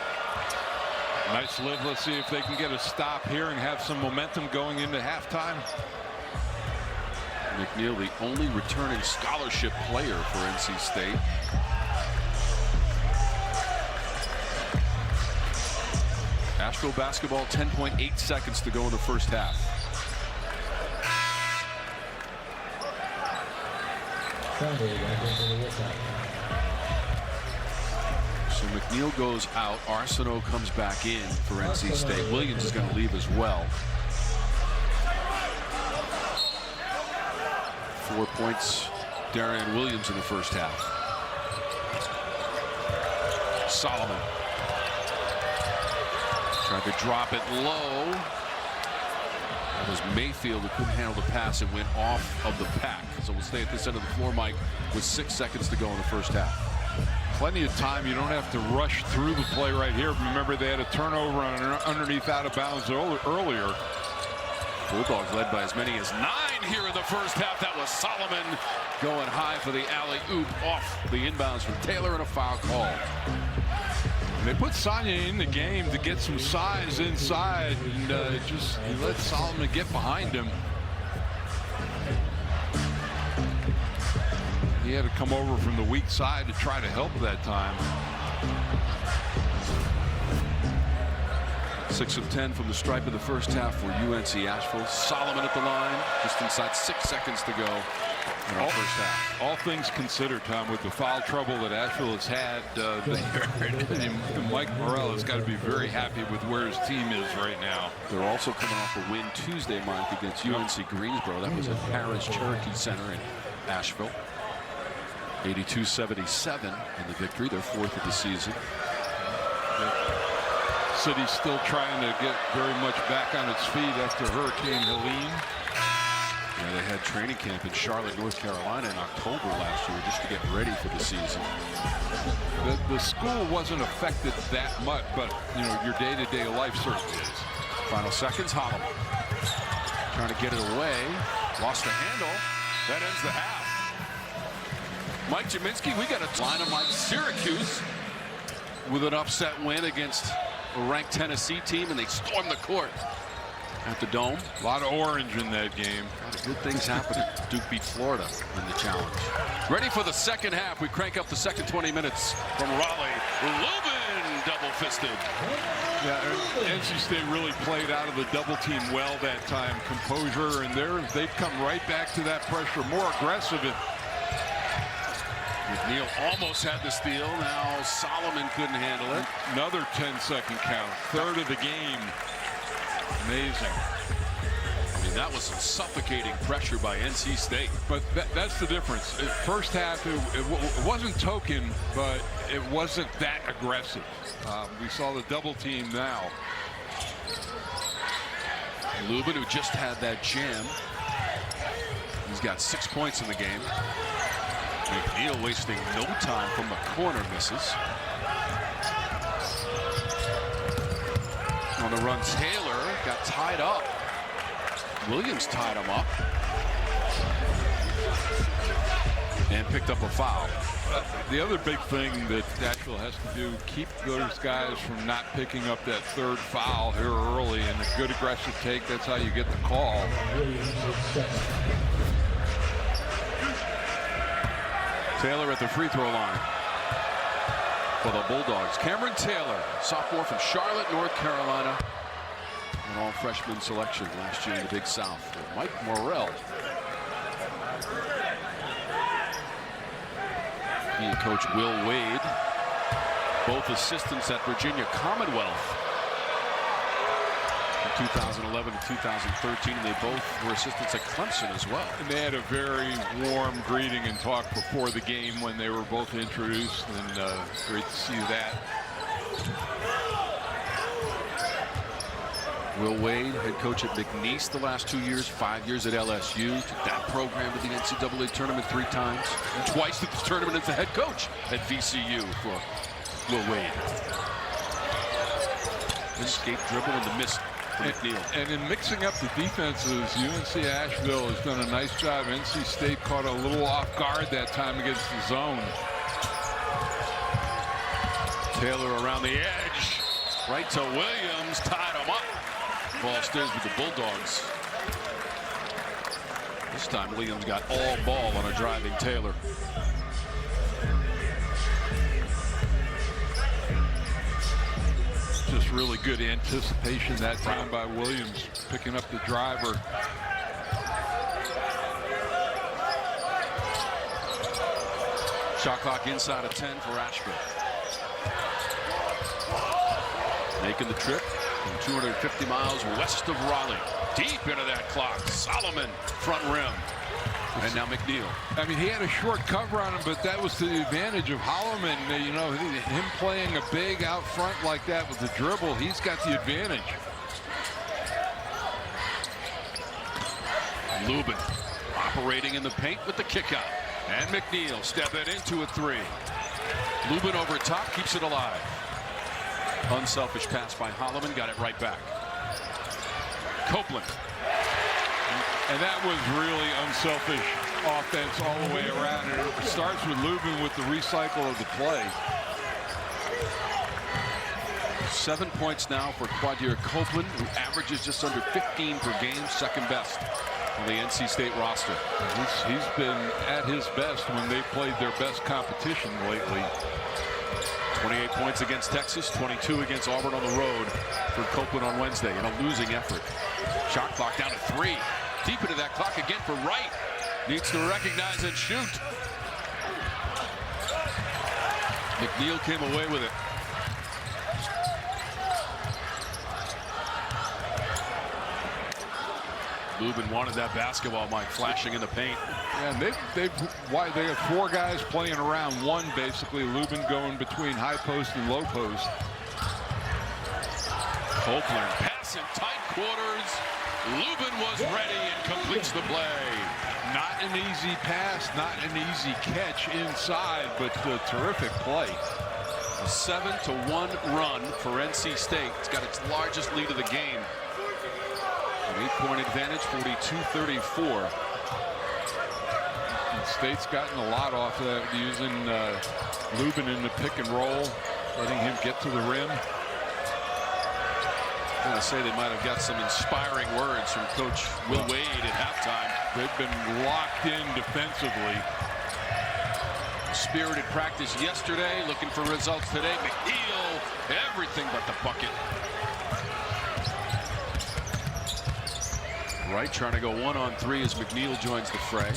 Nice live. Let's see if they can get a stop here and have some momentum going into halftime. McNeil, the only returning scholarship player for NC State. Asheville basketball, 10.8 seconds to go in the first half. So McNeil goes out. Arsenault comes back in for NC State. Williams is going to leave as well. 4 points, Darian Williams in the first half. Solomon tried to drop it low. That was Mayfield who couldn't handle the pass. It went off of the pack. So we'll stay at this end of the floor, Mike, with 6 seconds to go in the first half. Plenty of time. You don't have to rush through the play right here. Remember, they had a turnover on underneath out of bounds earlier. Bulldogs led by as many as 9 here in the first half. That was Solomon going high for the alley-oop off the inbounds from Taylor, and a foul call. They put Sonia in the game to get some size inside, and just let Solomon get behind him. He had to come over from the weak side to try to help that time. 6 of 10 from the stripe in the first half for UNC Asheville. Solomon at the line, just inside 6 seconds to go in our first half. All things considered, Tom, with the foul trouble that Asheville has had, Mike Morrell has got to be very happy with where his team is right now. They're also coming off a win Tuesday, Mike, against UNC Greensboro. That was at Harris Cherokee Center in Asheville. 82-77 in the victory, their 4th of the season. City's still trying to get very much back on its feet after Hurricane Helene. Yeah, they had training camp in Charlotte, North Carolina in October last year just to get ready for the season. The school wasn't affected that much, but your day-to-day life certainly is. Final seconds, Holloman trying to get it away, lost the handle. That ends the half. Mike Jaminski, we got a line of Mike Syracuse with an upset win against a ranked Tennessee team, and they stormed the court at the Dome. A lot of orange in that game. A lot of good things happening. Duke beat Florida in the challenge. Ready for the second half. We crank up the second 20 minutes from Raleigh. Luben double-fisted. Yeah, NC State really played out of the double team well that time. Composure, and they've come right back to that pressure, more aggressive. McNeil almost had the steal. Now Solomon couldn't handle it. Another 10-second count. 3rd of the game. Amazing. I mean, that was some suffocating pressure by NC State. But that's the difference. First half, it wasn't token, but it wasn't that aggressive. We saw the double team now. Luben, who just had that jam. He's got 6 points in the game. McNeil wasting no time from the corner, misses. On the run, Taylor got tied up. Williams tied him up and picked up a foul. The other big thing that Asheville has to do, keep those guys from not picking up that 3rd foul here early, and a good aggressive take. That's how you get the call. Taylor at the free throw line for the Bulldogs. Cameron Taylor, sophomore from Charlotte, North Carolina. An all-freshman selection last year in the Big South. Mike Morrell. He and Coach Will Wade, both assistants at Virginia Commonwealth in 2011 and 2013, and they both were assistants at Clemson as well. And they had a very warm greeting and talk before the game when they were both introduced, and great to see that. Will Wade, head coach at McNeese the last 2 years, 5 years at LSU. Took that program to the NCAA tournament 3 times. Twice at the tournament as the head coach at VCU for Will Wade. Escape dribble and the miss for McNeil. And in mixing up the defenses, UNC Asheville has done a nice job. NC State caught a little off guard that time against the zone. Taylor around the edge. Right to Williams, tied him up. Ball stays with the Bulldogs. This time Williams got all ball on a driving Taylor. Just really good anticipation that time by Williams, picking up the driver. Shot clock inside of 10 for Asheville. Making the trip from 250 miles west of Raleigh. Deep into that clock. Solomon, front rim. And now McNeil. I mean, he had a short cover on him, but that was to the advantage of Holloman. You know, him playing a big out front like that with the dribble, he's got the advantage. Luben operating in the paint with the kick out. And McNeil stepping into a three. Luben over top, keeps it alive. Unselfish pass by Holloman, got it right back. Copeland. And that was really unselfish offense all the way around. And it starts with Luben with the recycle of the play. 7 points now for Quadir Copeland, who averages just under 15 per game, second best on the NC State roster. He's been at his best when they played their best competition lately. 28 points against Texas, 22 against Auburn on the road for Copeland on Wednesday in a losing effort. Shot clock down to 3. Deep into that clock again for Wright. Needs to recognize and shoot. McNeil came away with it. Luben wanted that basketball, Mike, flashing in the paint. Yeah, they have 4 guys playing around one, basically. Luben going between high post and low post. Copeland pass in tight quarters. Luben was ready and completes the play. Not an easy pass, not an easy catch inside, but a terrific play. A 7-1 run for NC State. It's got its largest lead of the game. An 8-point advantage, 42-34. State's gotten a lot off of that, using Luben in the pick and roll, letting him get to the rim. I'm going to say they might have got some inspiring words from Coach Will Wade at halftime. They've been locked in defensively. Spirited practice yesterday, looking for results today. McNeil, everything but the bucket. Wright trying to go 1-on-3 as McNeil joins the fray.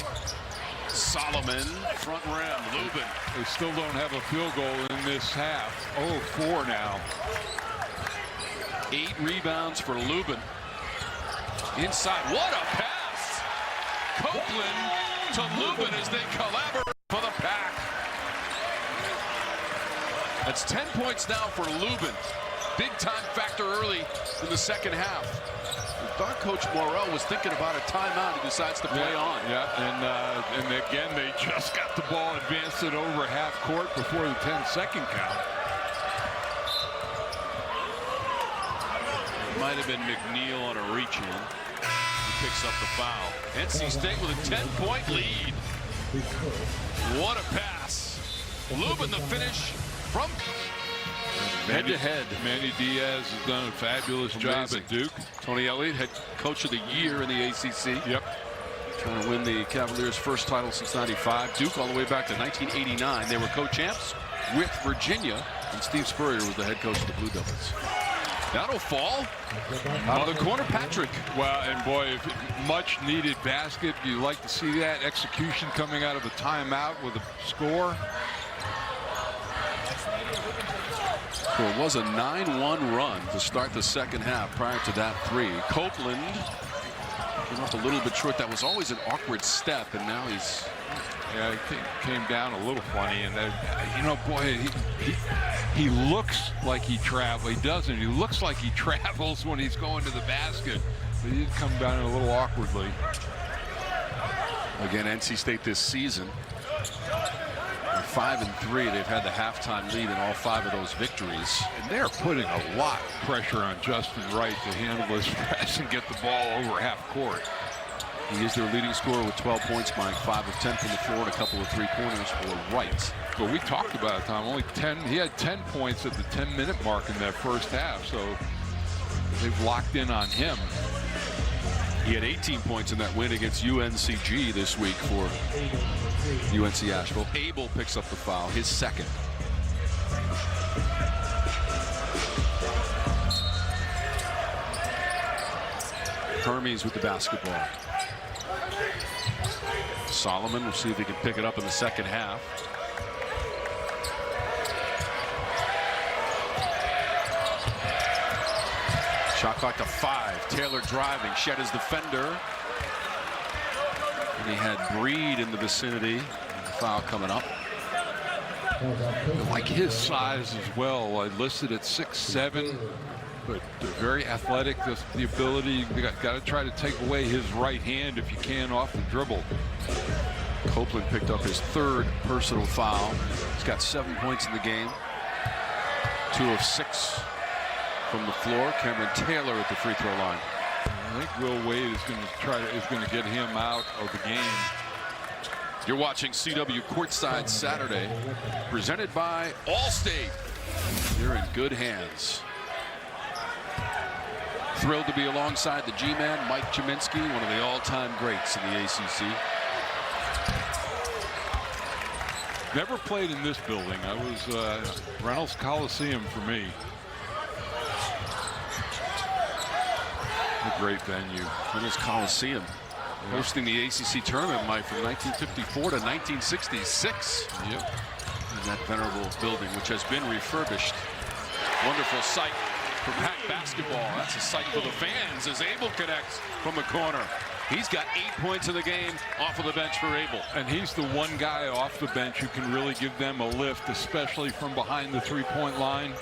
Solomon, front rim, Luben. They still don't have a field goal in this half. 0-4 now. 8 rebounds for Luben. Inside, what a pass! Copeland to Luben as they collaborate for the pack. That's 10 points now for Luben. Big time factor early in the second half. We thought Coach Morrell was thinking about a timeout. He decides to play on. Yeah, and again, they just got the ball advanced it over half court before the 10-second count. Might have been McNeil on a reach-in. He picks up the foul. NC State with a 10-point lead. What a pass. Luben the finish from head-to-head. Manny Diaz has done a fabulous job at Duke. Tony Elliott, head coach of the year in the ACC. Yep. Trying to win the Cavaliers' first title since '95. Duke all the way back to 1989. They were co-champs with Virginia, and Steve Spurrier was the head coach of the Blue Devils. That'll fall out of the corner, Patrick. Well, and boy, much needed basket. You like to see that execution coming out of a timeout with a score. So it was a 9-1 run to start the second half. Prior to that 3, Copeland came up a little bit short. That was always an awkward step, and now he's. Yeah, he came down a little funny, and you know, boy, he looks like he travels. He doesn't. He looks like he travels when he's going to the basket, but he did come down a little awkwardly. Again, NC State this season, they're 5-3. They've had the halftime lead in all 5 of those victories. And they're putting a lot of pressure on Justin Wright to handle this press and get the ball over half court. He is their leading scorer with 12 points, Mike. 5 of 10 from the floor and a couple of three-pointers for Wright. But we talked about it, Tom. Only 10. He had 10 points at the 10-minute mark in that first half, so they've locked in on him. He had 18 points in that win against UNCG this week for UNC Asheville. Able picks up the foul, his second. Hermes with the basketball. Solomon, we'll see if he can pick it up in the second half. Shot clock to 5. Taylor driving, shed his defender. And he had Breed in the vicinity. Foul coming up. Like his size as well. I listed at 6'7", but they're very athletic. The ability, you got to try to take away his right hand if you can off the dribble. Copeland picked up his 3rd personal foul. He's got 7 points in the game. 2 of 6 from the floor. Cameron Taylor at the free throw line. I think Will Wade is going to get him out of the game. You're watching CW Courtside Saturday, presented by Allstate. You're in good hands. Thrilled to be alongside the G-Man, Mike Chiminski, one of the all-time greats in the ACC. Never played in this building. I was Reynolds Coliseum for me. A great venue. Reynolds Coliseum. Hosting the ACC tournament, Mike, from 1954 to 1966. Yep. In that venerable building, which has been refurbished. Wonderful sight for Pack basketball. That's a sight for the fans as Able connects from the corner. He's got 8 points in the game off of the bench for Able. And he's the one guy off the bench who can really give them a lift, especially from behind the three-point line.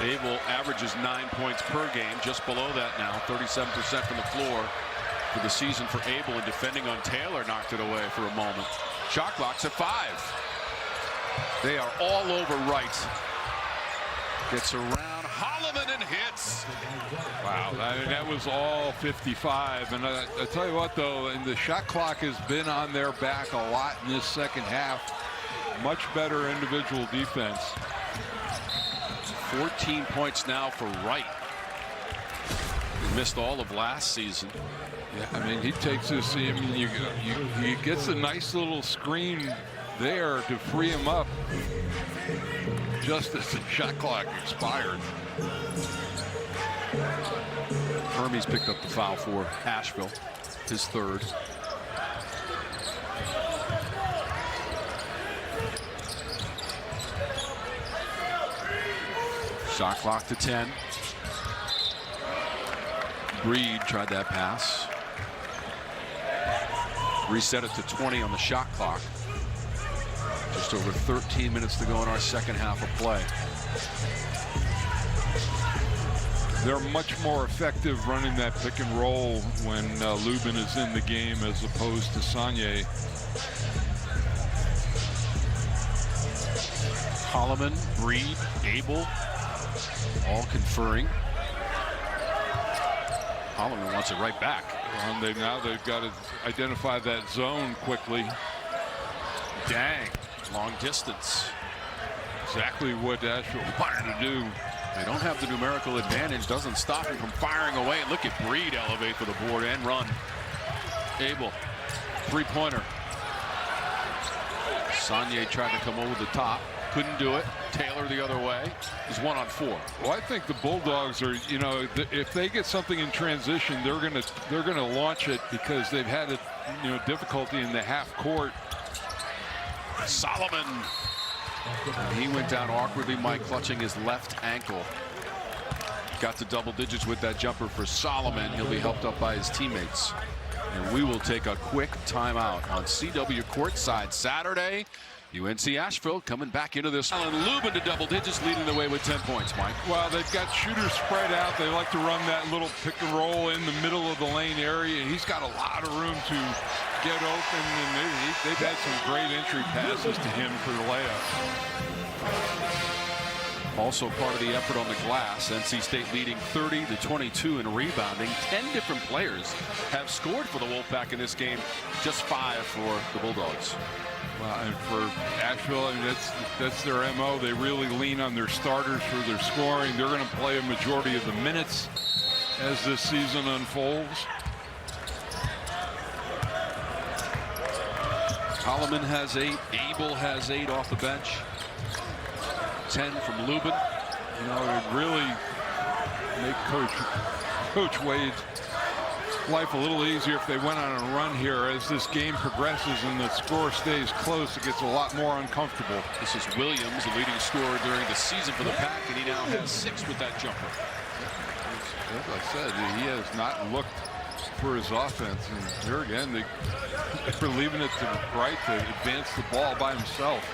Able averages 9 points per game, just below that now, 37% from the floor for the season for Able, and defending on Taylor knocked it away for a moment. Shot clock's at 5. They are all over right. Gets around Holloman and hits. Wow, I mean, that was all 55. And I tell you what, though, and the shot clock has been on their back a lot in this second half. Much better individual defense. 14 points now for Wright. He missed all of last season. Yeah, I mean, he takes this. I mean, he gets a nice little screen there to free him up just as the shot clock expired. Hermes picked up the foul for Asheville, his 3rd. Shot clock to 10. Breed tried that pass. Reset it to 20 on the shot clock. Just over 13 minutes to go in our second half of play. They're much more effective running that pick and roll when Luben is in the game as opposed to Sanye. Holloman, Breed, Able, all conferring. Holloman wants it right back. Now they've got to identify that zone quickly. Dang, long distance. Exactly what Asheville wanted to do. They don't have the numerical advantage. Doesn't stop him from firing away. And look at Breed elevate for the board and run. Able, three-pointer. Sanye tried to come over the top. Couldn't do it. Taylor the other way. He's 1 on 4. Well, I think the Bulldogs are, you know, if they get something in transition, they're gonna launch it because they've had difficulty in the half court. Solomon. And he went down awkwardly, Mike, clutching his left ankle. Got to double digits with that jumper for Solomon. He'll be helped up by his teammates. And we will take a quick timeout on CW Courtside Saturday. UNC Asheville coming back into this. Ven-Allen Lubin to double digits, leading the way with 10 points, Mike. Well, they've got shooters spread out. They like to run that little pick and roll in the middle of the lane area. And he's got a lot of room to get open. And they've had some great entry passes to him for the layup. Also part of the effort on the glass. NC State leading 30-22 in rebounding. 10 different players have scored for the Wolfpack in this game. Just 5 for the Bulldogs. And for Asheville, I mean, that's their MO. They really lean on their starters for their scoring. They're going to play a majority of the minutes as this season unfolds. Holloman has 8. Able has 8 off the bench. 10 from Luben. You know, it really make Coach Wade life a little easier if they went on a run here. As this game progresses and the score stays close, it gets a lot more uncomfortable. This is Williams, the leading scorer during the season for the Pack, and he now has 6 with that jumper. As I said, he has not looked for his offense, and here again, they're leaving it to Wright to advance the ball by himself.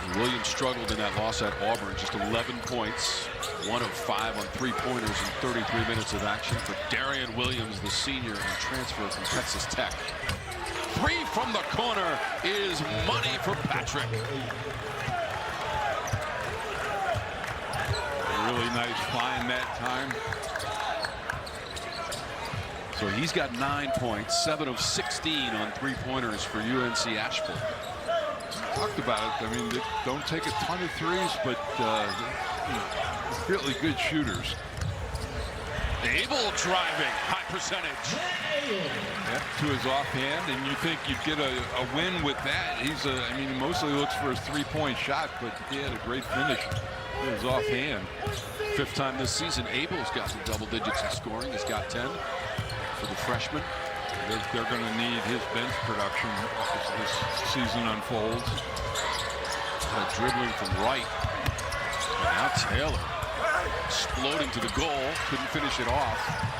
And Williams struggled in that loss at Auburn, just 11 points, 1 of 5 on 3-pointers in 33 minutes of action for Darian Williams, the senior and transfer from Texas Tech. 3 from the corner is money for Patrick. Really nice find that time. So he's got 9 points, 7 of 16 on 3-pointers for UNC Asheville. Talked about it. I mean, they don't take a ton of threes, but really good shooters. Able driving, high percentage. Yep, to his offhand, and you think you'd get a win with that. I mean, he mostly looks for his 3-point shot, but he had a great finish with his offhand. 5th time this season, Abel's got some double digits in scoring. He's got 10 for the freshman. They're going to need his bench production as this season unfolds. Dribbling from Wright. And now Taylor exploding to the goal. Couldn't finish it off.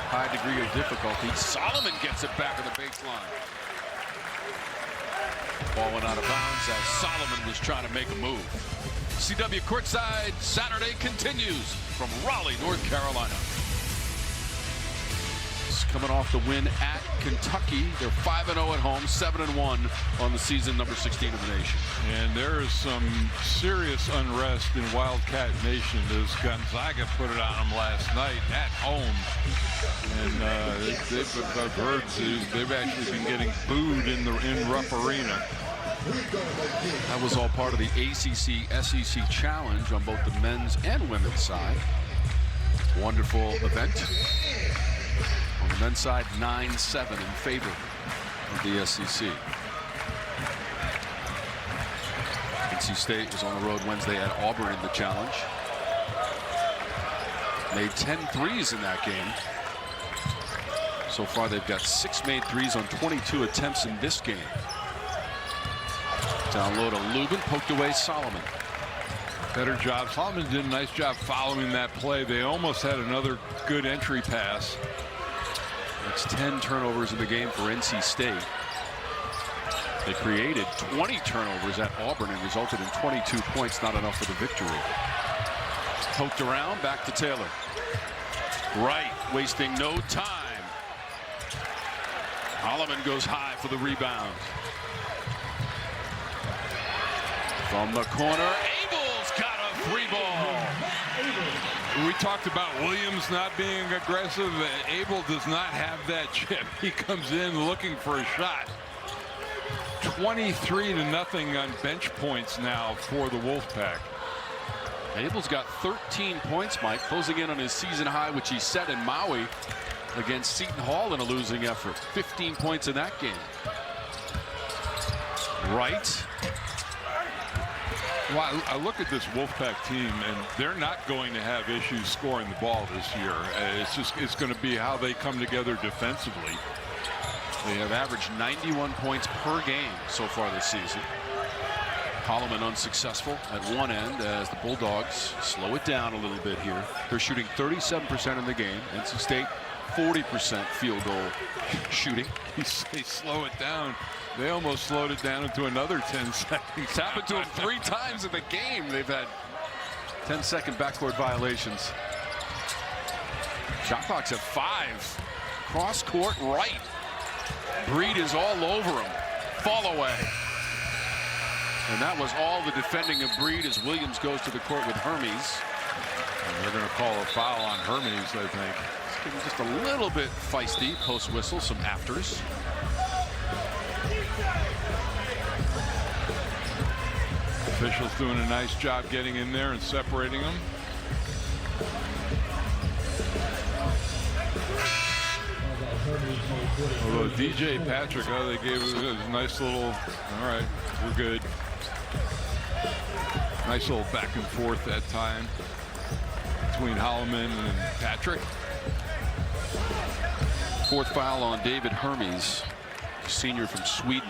High degree of difficulty. Solomon gets it back at the baseline. Ball went out of bounds as Solomon was trying to make a move. CW Courtside Saturday continues from Raleigh, North Carolina. Coming off the win at Kentucky. They're 5-0 at home, 7-1 on the season, number 16 of the nation. And there is some serious unrest in Wildcat Nation as Gonzaga put it on them last night at home. And I've heard they've actually been getting booed in Rupp Arena. That was all part of the ACC-SEC challenge on both the men's and women's side. Wonderful event. On the men's side, 9-7 in favor of the SEC. NC State was on the road Wednesday at Auburn in the challenge. Made 10 threes in that game. So far, they've got 6 made threes on 22 attempts in this game. Down low to Luben, poked away Solomon. Better job. Solomon did a nice job following that play. They almost had another good entry pass. That's 10 turnovers in the game for NC State. They created 20 turnovers at Auburn and resulted in 22 points, not enough for the victory. Poked around, back to Taylor. Wright, wasting no time. Solomon goes high for the rebound. From the corner, Abel's got a 3-ball. We talked about Williams not being aggressive. Able does not have that chip. He comes in looking for a shot. 23-0 on bench points now for the Wolfpack. Abel's got 13 points, Mike, closing in on his season high, which he set in Maui against Seton Hall in a losing effort. 15 points in that game. Wright. Well, I look at this Wolfpack team, and they're not going to have issues scoring the ball this year. It's going to be how they come together defensively. They have averaged 91 points per game so far this season. Holloman unsuccessful at one end as the Bulldogs slow it down a little bit here. They're shooting 37% in the game. NC State 40% field goal shooting. They slow it down. They almost slowed it down into another 10 seconds. It's happened to them 3 times in the game. They've had 10-second backcourt violations. Shot clocks at 5. Cross court right. Breed is all over him. Fall away. And that was all the defending of Breed as Williams goes to the court with Hermes. And they're going to call a foul on Hermes, I think. It's getting just a little bit feisty post whistle, some afters. Officials doing a nice job getting in there and separating them. Although DJ Patrick, they gave it a nice little, all right, we're good. Nice little back and forth that time between Holloman and Patrick. 4th foul on David Hermes, senior from Sweden.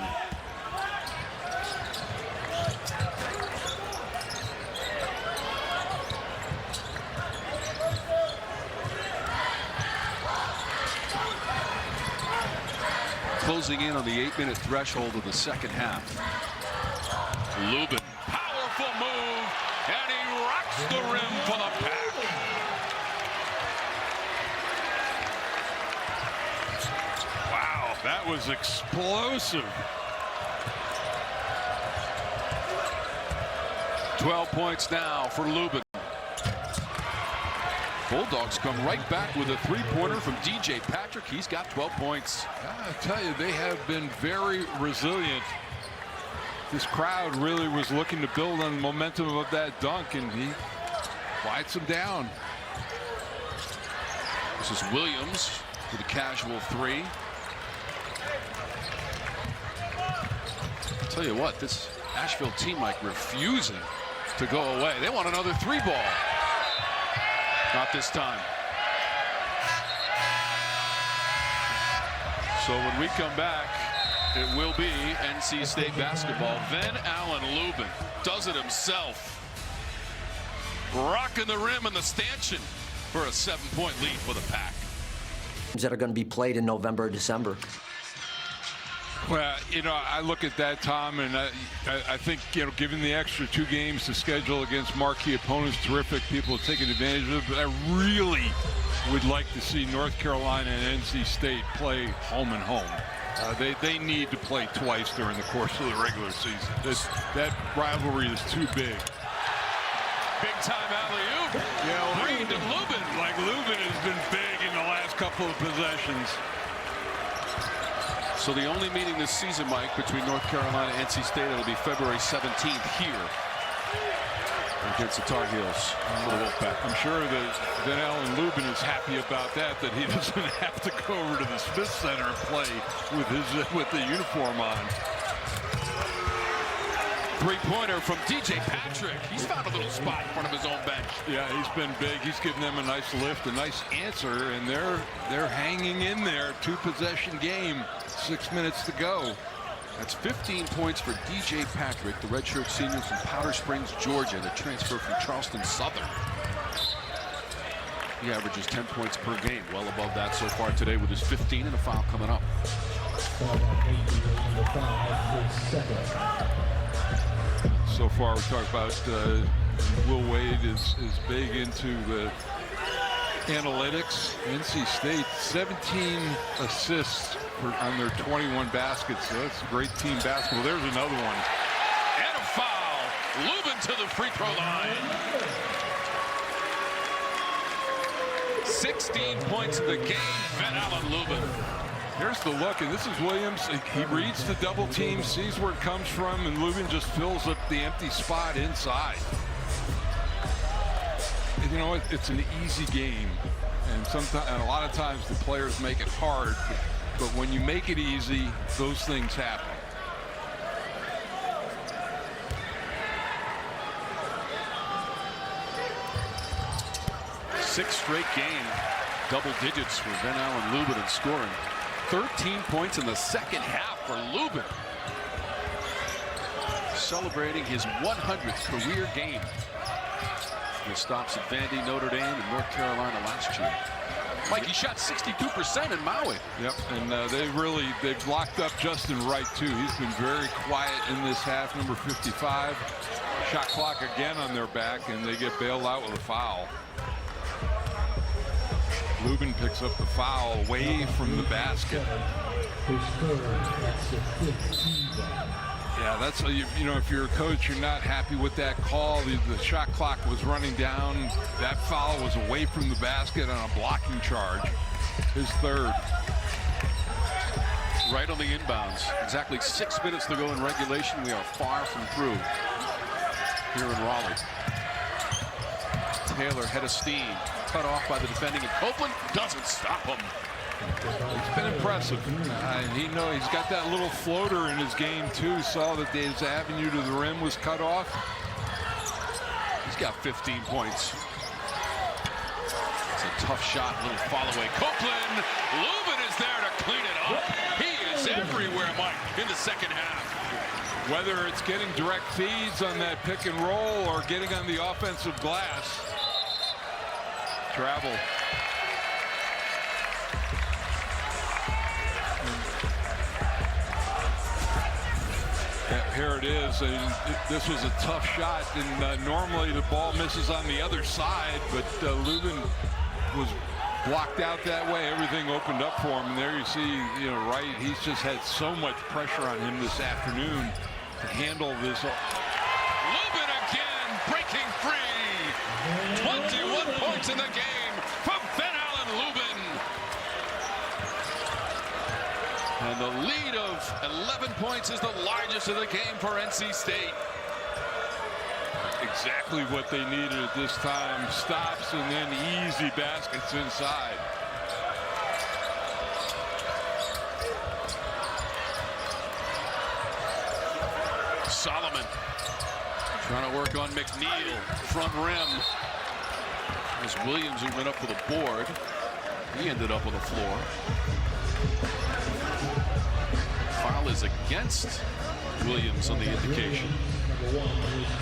Closing in on the 8-minute threshold of the second half. Luben, powerful move, and he rocks the rim for the Pack. Wow, that was explosive. 12 points now for Luben. Bulldogs come right back with a 3-pointer from DJ Patrick. He's got 12 points. I tell you, they have been very resilient. This crowd really was looking to build on the momentum of that dunk, and he quiets them down. This is Williams with a casual 3. I'll tell you what, this Asheville team, like, refusing to go away. They want another 3-ball. Not this time. So when we come back, it will be NC State basketball. Ven-Allen Lubin does it himself. Rocking the rim and the stanchion for a 7-point lead for the Pack. That are going to be played in November or December. Well, you know, I look at that, Tom, and I think, you know, given the extra 2 games to schedule against marquee opponents, terrific people have taken advantage of it. But I really would like to see North Carolina and NC State play home and home. They need to play twice during the course of the regular season. That rivalry is too big. Big time alley-oop. Yeah, Reed to Luben. Like, Luben has been big in the last couple of possessions. So the only meeting this season, Mike, between North Carolina and NC State, it'll be February 17th here against the Tar Heels for the Wolfpack. I'm sure that Ven-Allen Lubin is happy about that he doesn't have to go over to the Smith Center and play with the uniform on. 3-pointer from DJ Patrick. He's found a little spot in front of his own bench. Yeah, he's been big. He's given them a nice lift, a nice answer, and they're hanging in there. 2-possession game, 6 minutes to go. That's 15 points for DJ Patrick, the redshirt senior from Powder Springs, Georgia, the transfer from Charleston Southern. He averages 10 points per game, well above that so far today with his 15 and a foul coming up. So far, we talked about Will Wade is big into the analytics. NC State, 17 assists on their 21 baskets. So that's great team basketball. There's another one. And a foul. Luben to the free throw line. 16 points in the game. Ven-Allen Lubin. Here's the look, and this is Williams. He reads the double team, sees where it comes from, and Luben just fills up the empty spot inside. And you know what? It's an easy game, and a lot of times the players make it hard. But when you make it easy, those things happen. Sixth straight game, double digits for Ven-Allen Lubin in scoring. 13 points in the second half for Luben. Celebrating his 100th career game. With stops at Vandy, Notre Dame, and North Carolina last year. Mike, he shot 62% in Maui. Yep, and they've locked up Justin Wright too. He's been very quiet in this half. Number 55. Shot clock again on their back, and they get bailed out with a foul. Luben picks up the foul away from the basket. Yeah, that's you know, if you're a coach, you're not happy with that call. The shot clock was running down. That foul was away from the basket on a blocking charge. His third. Right on the inbounds. Exactly 6 minutes to go in regulation. We are far from through here in Raleigh. Taylor, head of steam. Cut off by the defending, and Copeland doesn't stop him. It's been impressive. He's got that little floater in his game too. Saw that his avenue to the rim was cut off. He's got 15 points. It's a tough shot, a little follow away. Copeland, Luben is there to clean it up. He is everywhere, Mike, in the second half. Whether it's getting direct feeds on that pick and roll or getting on the offensive glass. Travel. Here it is. This was a tough shot, and normally the ball misses on the other side, but Luben was blocked out that way. Everything opened up for him, and there you see, Wright. He's just had so much pressure on him this afternoon to handle this. Luben again, breaking free. 21 points in the game from Ven-Allen Lubin. And the lead of 11 points is the largest of the game for NC State. Exactly what they needed at this time. Stops and then easy baskets inside. Solomon trying to work on McNeil, front rim. As Williams, who went up for the board, he ended up on the floor. Foul is against Williams on the indication.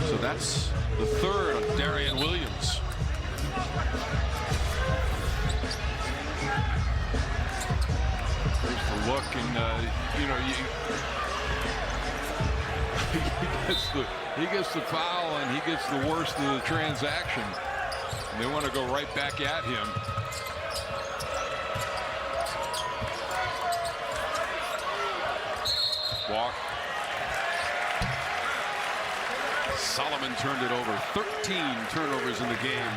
So that's the third on Darian Williams. There's the look, and he gets the foul, and he gets the worst of the transaction. And they want to go right back at him. Walk. Solomon turned it over. 13 turnovers in the game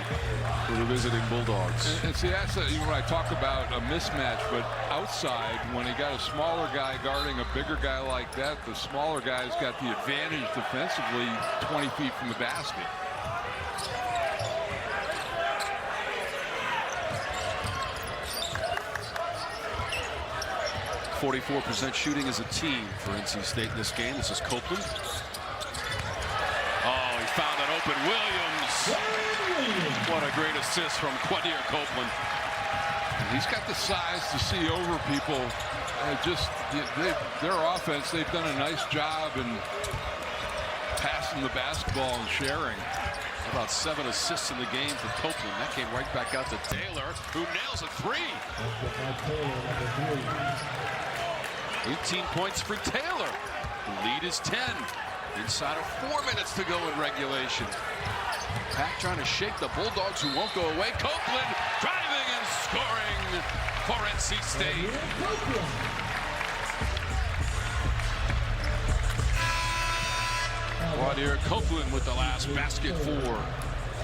for the visiting Bulldogs. And see, that's when I talk about a mismatch, but outside, when he got a smaller guy guarding a bigger guy like that, the smaller guy's got the advantage defensively 20 feet from the basket. .44% shooting as a team for NC State in this game. This is Copeland. Oh, he found an open Williams. What a great assist from Quadir Copeland. He's got the size to see over people. Their offense, they've done a nice job in passing the basketball and sharing. About 7 assists in the game for Copeland. That came right back out to Taylor, who nails a 3. 18 points for Taylor. The lead is 10. Inside of 4 minutes to go in regulation. Pack trying to shake the Bulldogs, who won't go away. Copeland driving and scoring for NC State. Quadir Copeland with the last basket for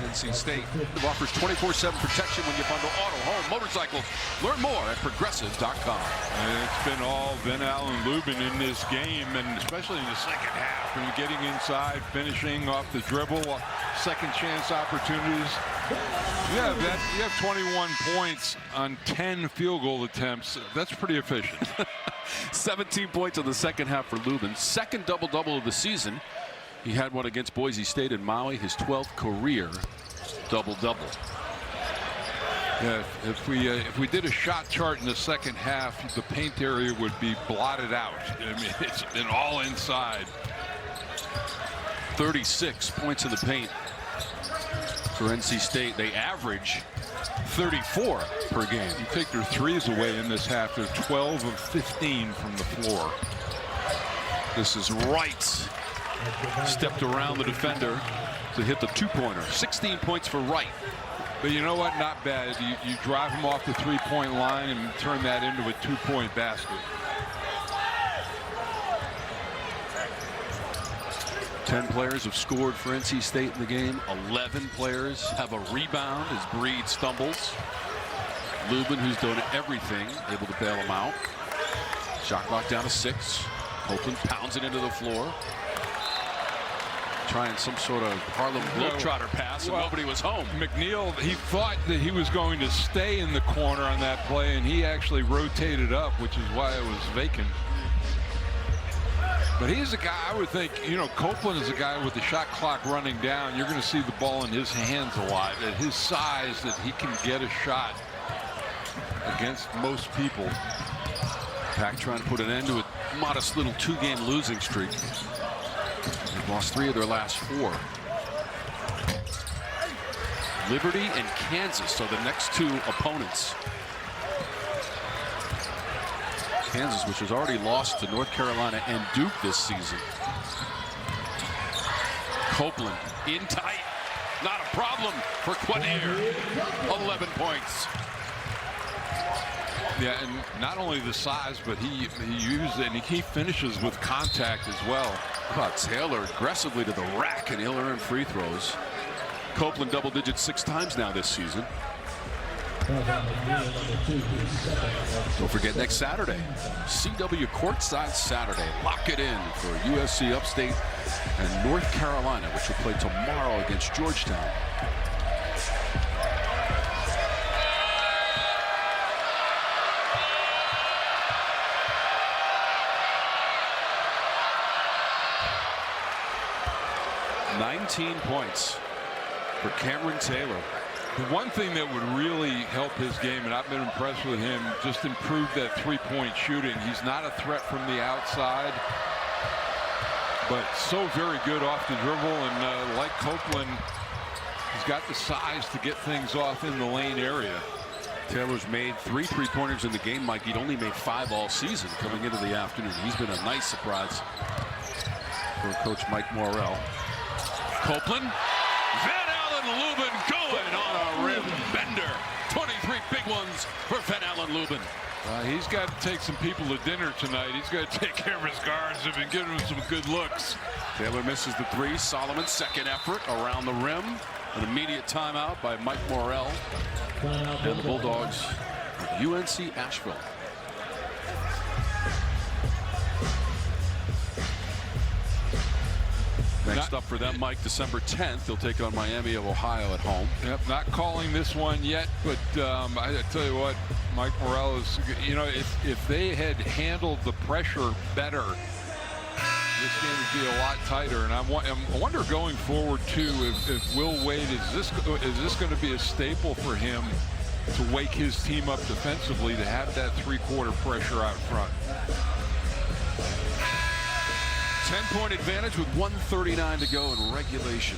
NC State. It offers 24/7 protection when you bundle auto, home, motorcycles. Learn more at progressive.com. And it's been all Ven-Allen Lubin in this game, and especially in the second half, when you're getting inside, finishing off the dribble, second chance opportunities. Yeah, you have 21 points on 10 field goal attempts. That's pretty efficient. 17 points in the second half for Luben. Second double-double of the season. He had one against Boise State and Maui, his 12th career double-double. Yeah, if we did a shot chart in the second half, the paint area would be blotted out. I mean, it's been all inside. 36 points in the paint for NC State. They average 34 per game. You take their threes away in this half, they're 12 of 15 from the floor. This is Wright. Stepped around the defender to hit the two-pointer. 16 points for Wright. But you know what? Not bad. You drive him off the three-point line and turn that into a two-point basket. 10 players have scored for NC State in the game. 11 players have a rebound as Breed stumbles. Luben, who's done everything, able to bail him out. Shot clock down to 6. Copeland pounds it into the floor. Trying some sort of Harlem Globetrotter pass, and nobody was home. McNeil, he thought that he was going to stay in the corner on that play, and he actually rotated up, which is why it was vacant. But he's a guy, I would think, you know, Copeland is a guy with the shot clock running down. You're going to see the ball in his hands a lot. At his size, that he can get a shot against most people. Pack trying to put an end to a modest little 2-game losing streak. They've lost 3 of their last 4. Liberty and Kansas are the next 2 opponents. Kansas, which has already lost to North Carolina and Duke this season. Copeland in tight. Not a problem for Quadir. 11 points. Yeah, and not only the size, but he uses it, and he finishes with contact as well. How about Taylor aggressively to the rack, and he'll earn free throws. Copeland double digits 6 times now this season. Don't forget next Saturday, CW Courtside Saturday. Lock it in for USC Upstate and North Carolina, which will play tomorrow against Georgetown. $19 points for Cameron Taylor. The one thing that would really help his game, and I've been impressed with him, just improve that 3-point shooting. He's not a threat from the outside, but so very good off the dribble, and like Copeland, he's got the size to get things off in the lane area. Taylor's made 3 3-pointers in the game, Mike. He'd only made 5 all season coming into the afternoon. He's been a nice surprise for Coach Mike Morrell. Copeland, Ven-Allen Lubin going on a rim bender. 23 big ones for Ven-Allen Lubin. He's got to take some people to dinner tonight. He's got to take care of his guards and give them some good looks. Taylor misses the 3. Solomon's second effort around the rim. An immediate timeout by Mike Morrell and the Bulldogs of UNC Asheville. Next up for them, Mike, December 10th, they'll take on Miami of Ohio at home. Yep, not calling this one yet, but I tell you what, Mike Morrell is, you know, if they had handled the pressure better, this game would be a lot tighter. And I wonder going forward too, if Will Wade, is this going to be a staple for him to wake his team up defensively, to have that 3-quarter pressure out front? 10-point advantage with 1:39 to go in regulation.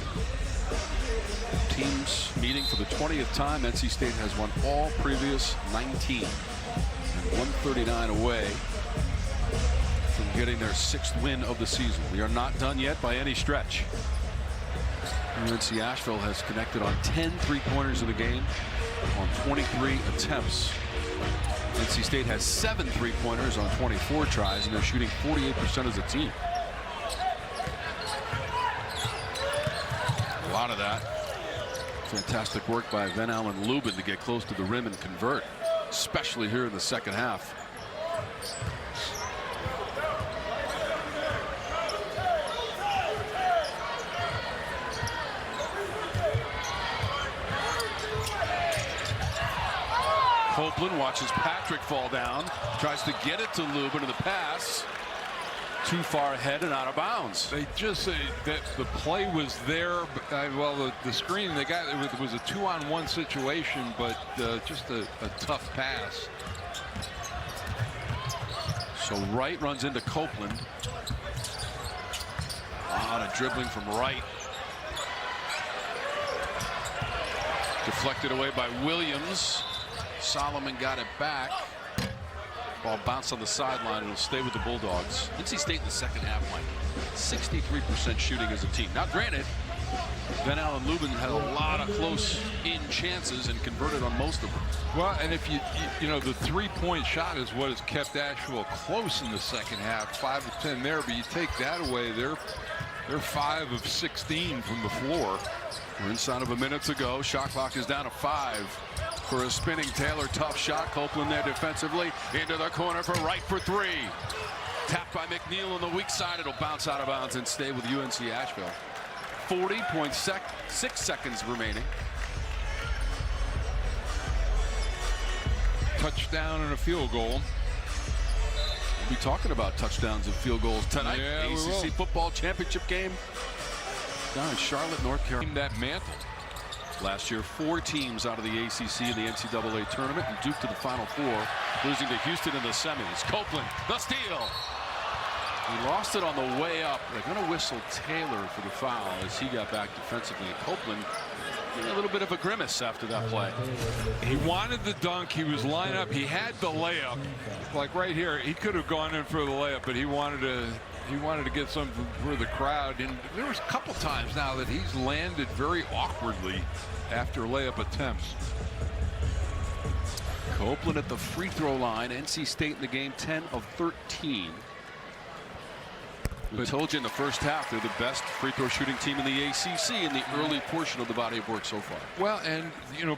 Teams meeting for the 20th time. NC State has won all previous 19. And 139 away from getting their 6th win of the season. We are not done yet by any stretch. UNC Asheville has connected on 10 3-pointers in the game on 23 attempts. NC State has 7 3-pointers on 24 tries, and they're shooting 48% as a team. A lot of that. Fantastic work by Ven-Allen Lubin to get close to the rim and convert, especially here in the second half. Copeland watches Patrick fall down, tries to get it to Lubin in the pass. Too far ahead and out of bounds. They just say that the play was there. Well, the screen they got, it was a 2-on-1 situation, but just a tough pass. So Wright runs into Copeland. A lot of dribbling from Wright. Deflected away by Williams. Solomon got it back. Ball bounced on the sideline and will stay with the Bulldogs. NC State in the second half, Mike, 63% shooting as a team. Now, granted, Ven-Allen Lubin had a lot of close-in chances and converted on most of them. Well, and if you know, the 3-point shot is what has kept Asheville close in the second half, 5 of 10 there. But you take that away, they're 5 of 16 from the floor. We're inside of a minute to go. Shot clock is down to 5 for a spinning Taylor. Tough shot. Copeland there defensively into the corner for Wright for 3. Tapped by McNeil on the weak side. It'll bounce out of bounds and stay with UNC Asheville. 40.6 seconds remaining. Touchdown and a field goal. We'll be talking about touchdowns and field goals tonight. Yeah, ACC football championship game down in Charlotte, North Carolina. That mantle. Last year, 4 teams out of the ACC in the NCAA tournament, and Duke to the Final Four, losing to Houston in the semis. Copeland, the steal. He lost it on the way up. They're going to whistle Taylor for the foul as he got back defensively. And Copeland, a little bit of a grimace after that play. He wanted the dunk. He was lined up. He had the layup. Like right here, he could have gone in for the layup, but he wanted to get something for the crowd. And there was a couple times now that he's landed very awkwardly after layup attempts. Copeland at the free throw line. NC State in the game, 10 of 13. We told you in the first half they're the best free throw shooting team in the ACC in the early portion of the body of work so far. Well, and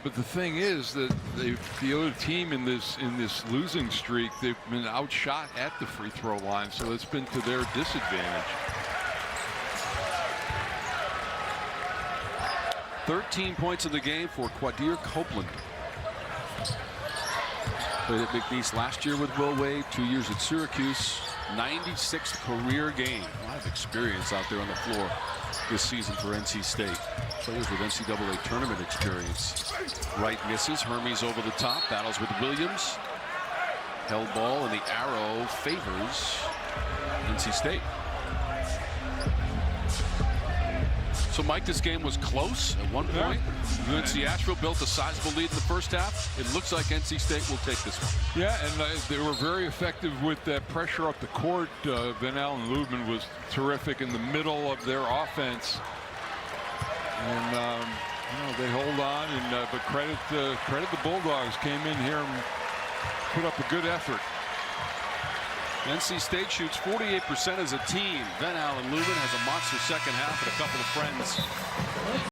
but the thing is that the other team in this losing streak, they've been outshot at the free throw line, so it's been to their disadvantage. 13 points in the game for Quadir Copeland. Played at McNeese last year with Will Wade, 2 years at Syracuse. 96th career game. A lot of experience out there on the floor this season for NC State. Players with NCAA tournament experience. Wright misses. Hermes over the top. Battles with Williams. Held ball, and the arrow favors NC State. So, Mike, this game was close at one point. Yeah. UNC Asheville built a sizable lead in the first half. It looks like NC State will take this one. Yeah, and they were very effective with that pressure up the court. Ven-Allen Lubin was terrific in the middle of their offense. And, they hold on. And but credit the Bulldogs, came in here and put up a good effort. NC State shoots 48% as a team. Ven-Allen Lubin has a monster second half and a couple of friends.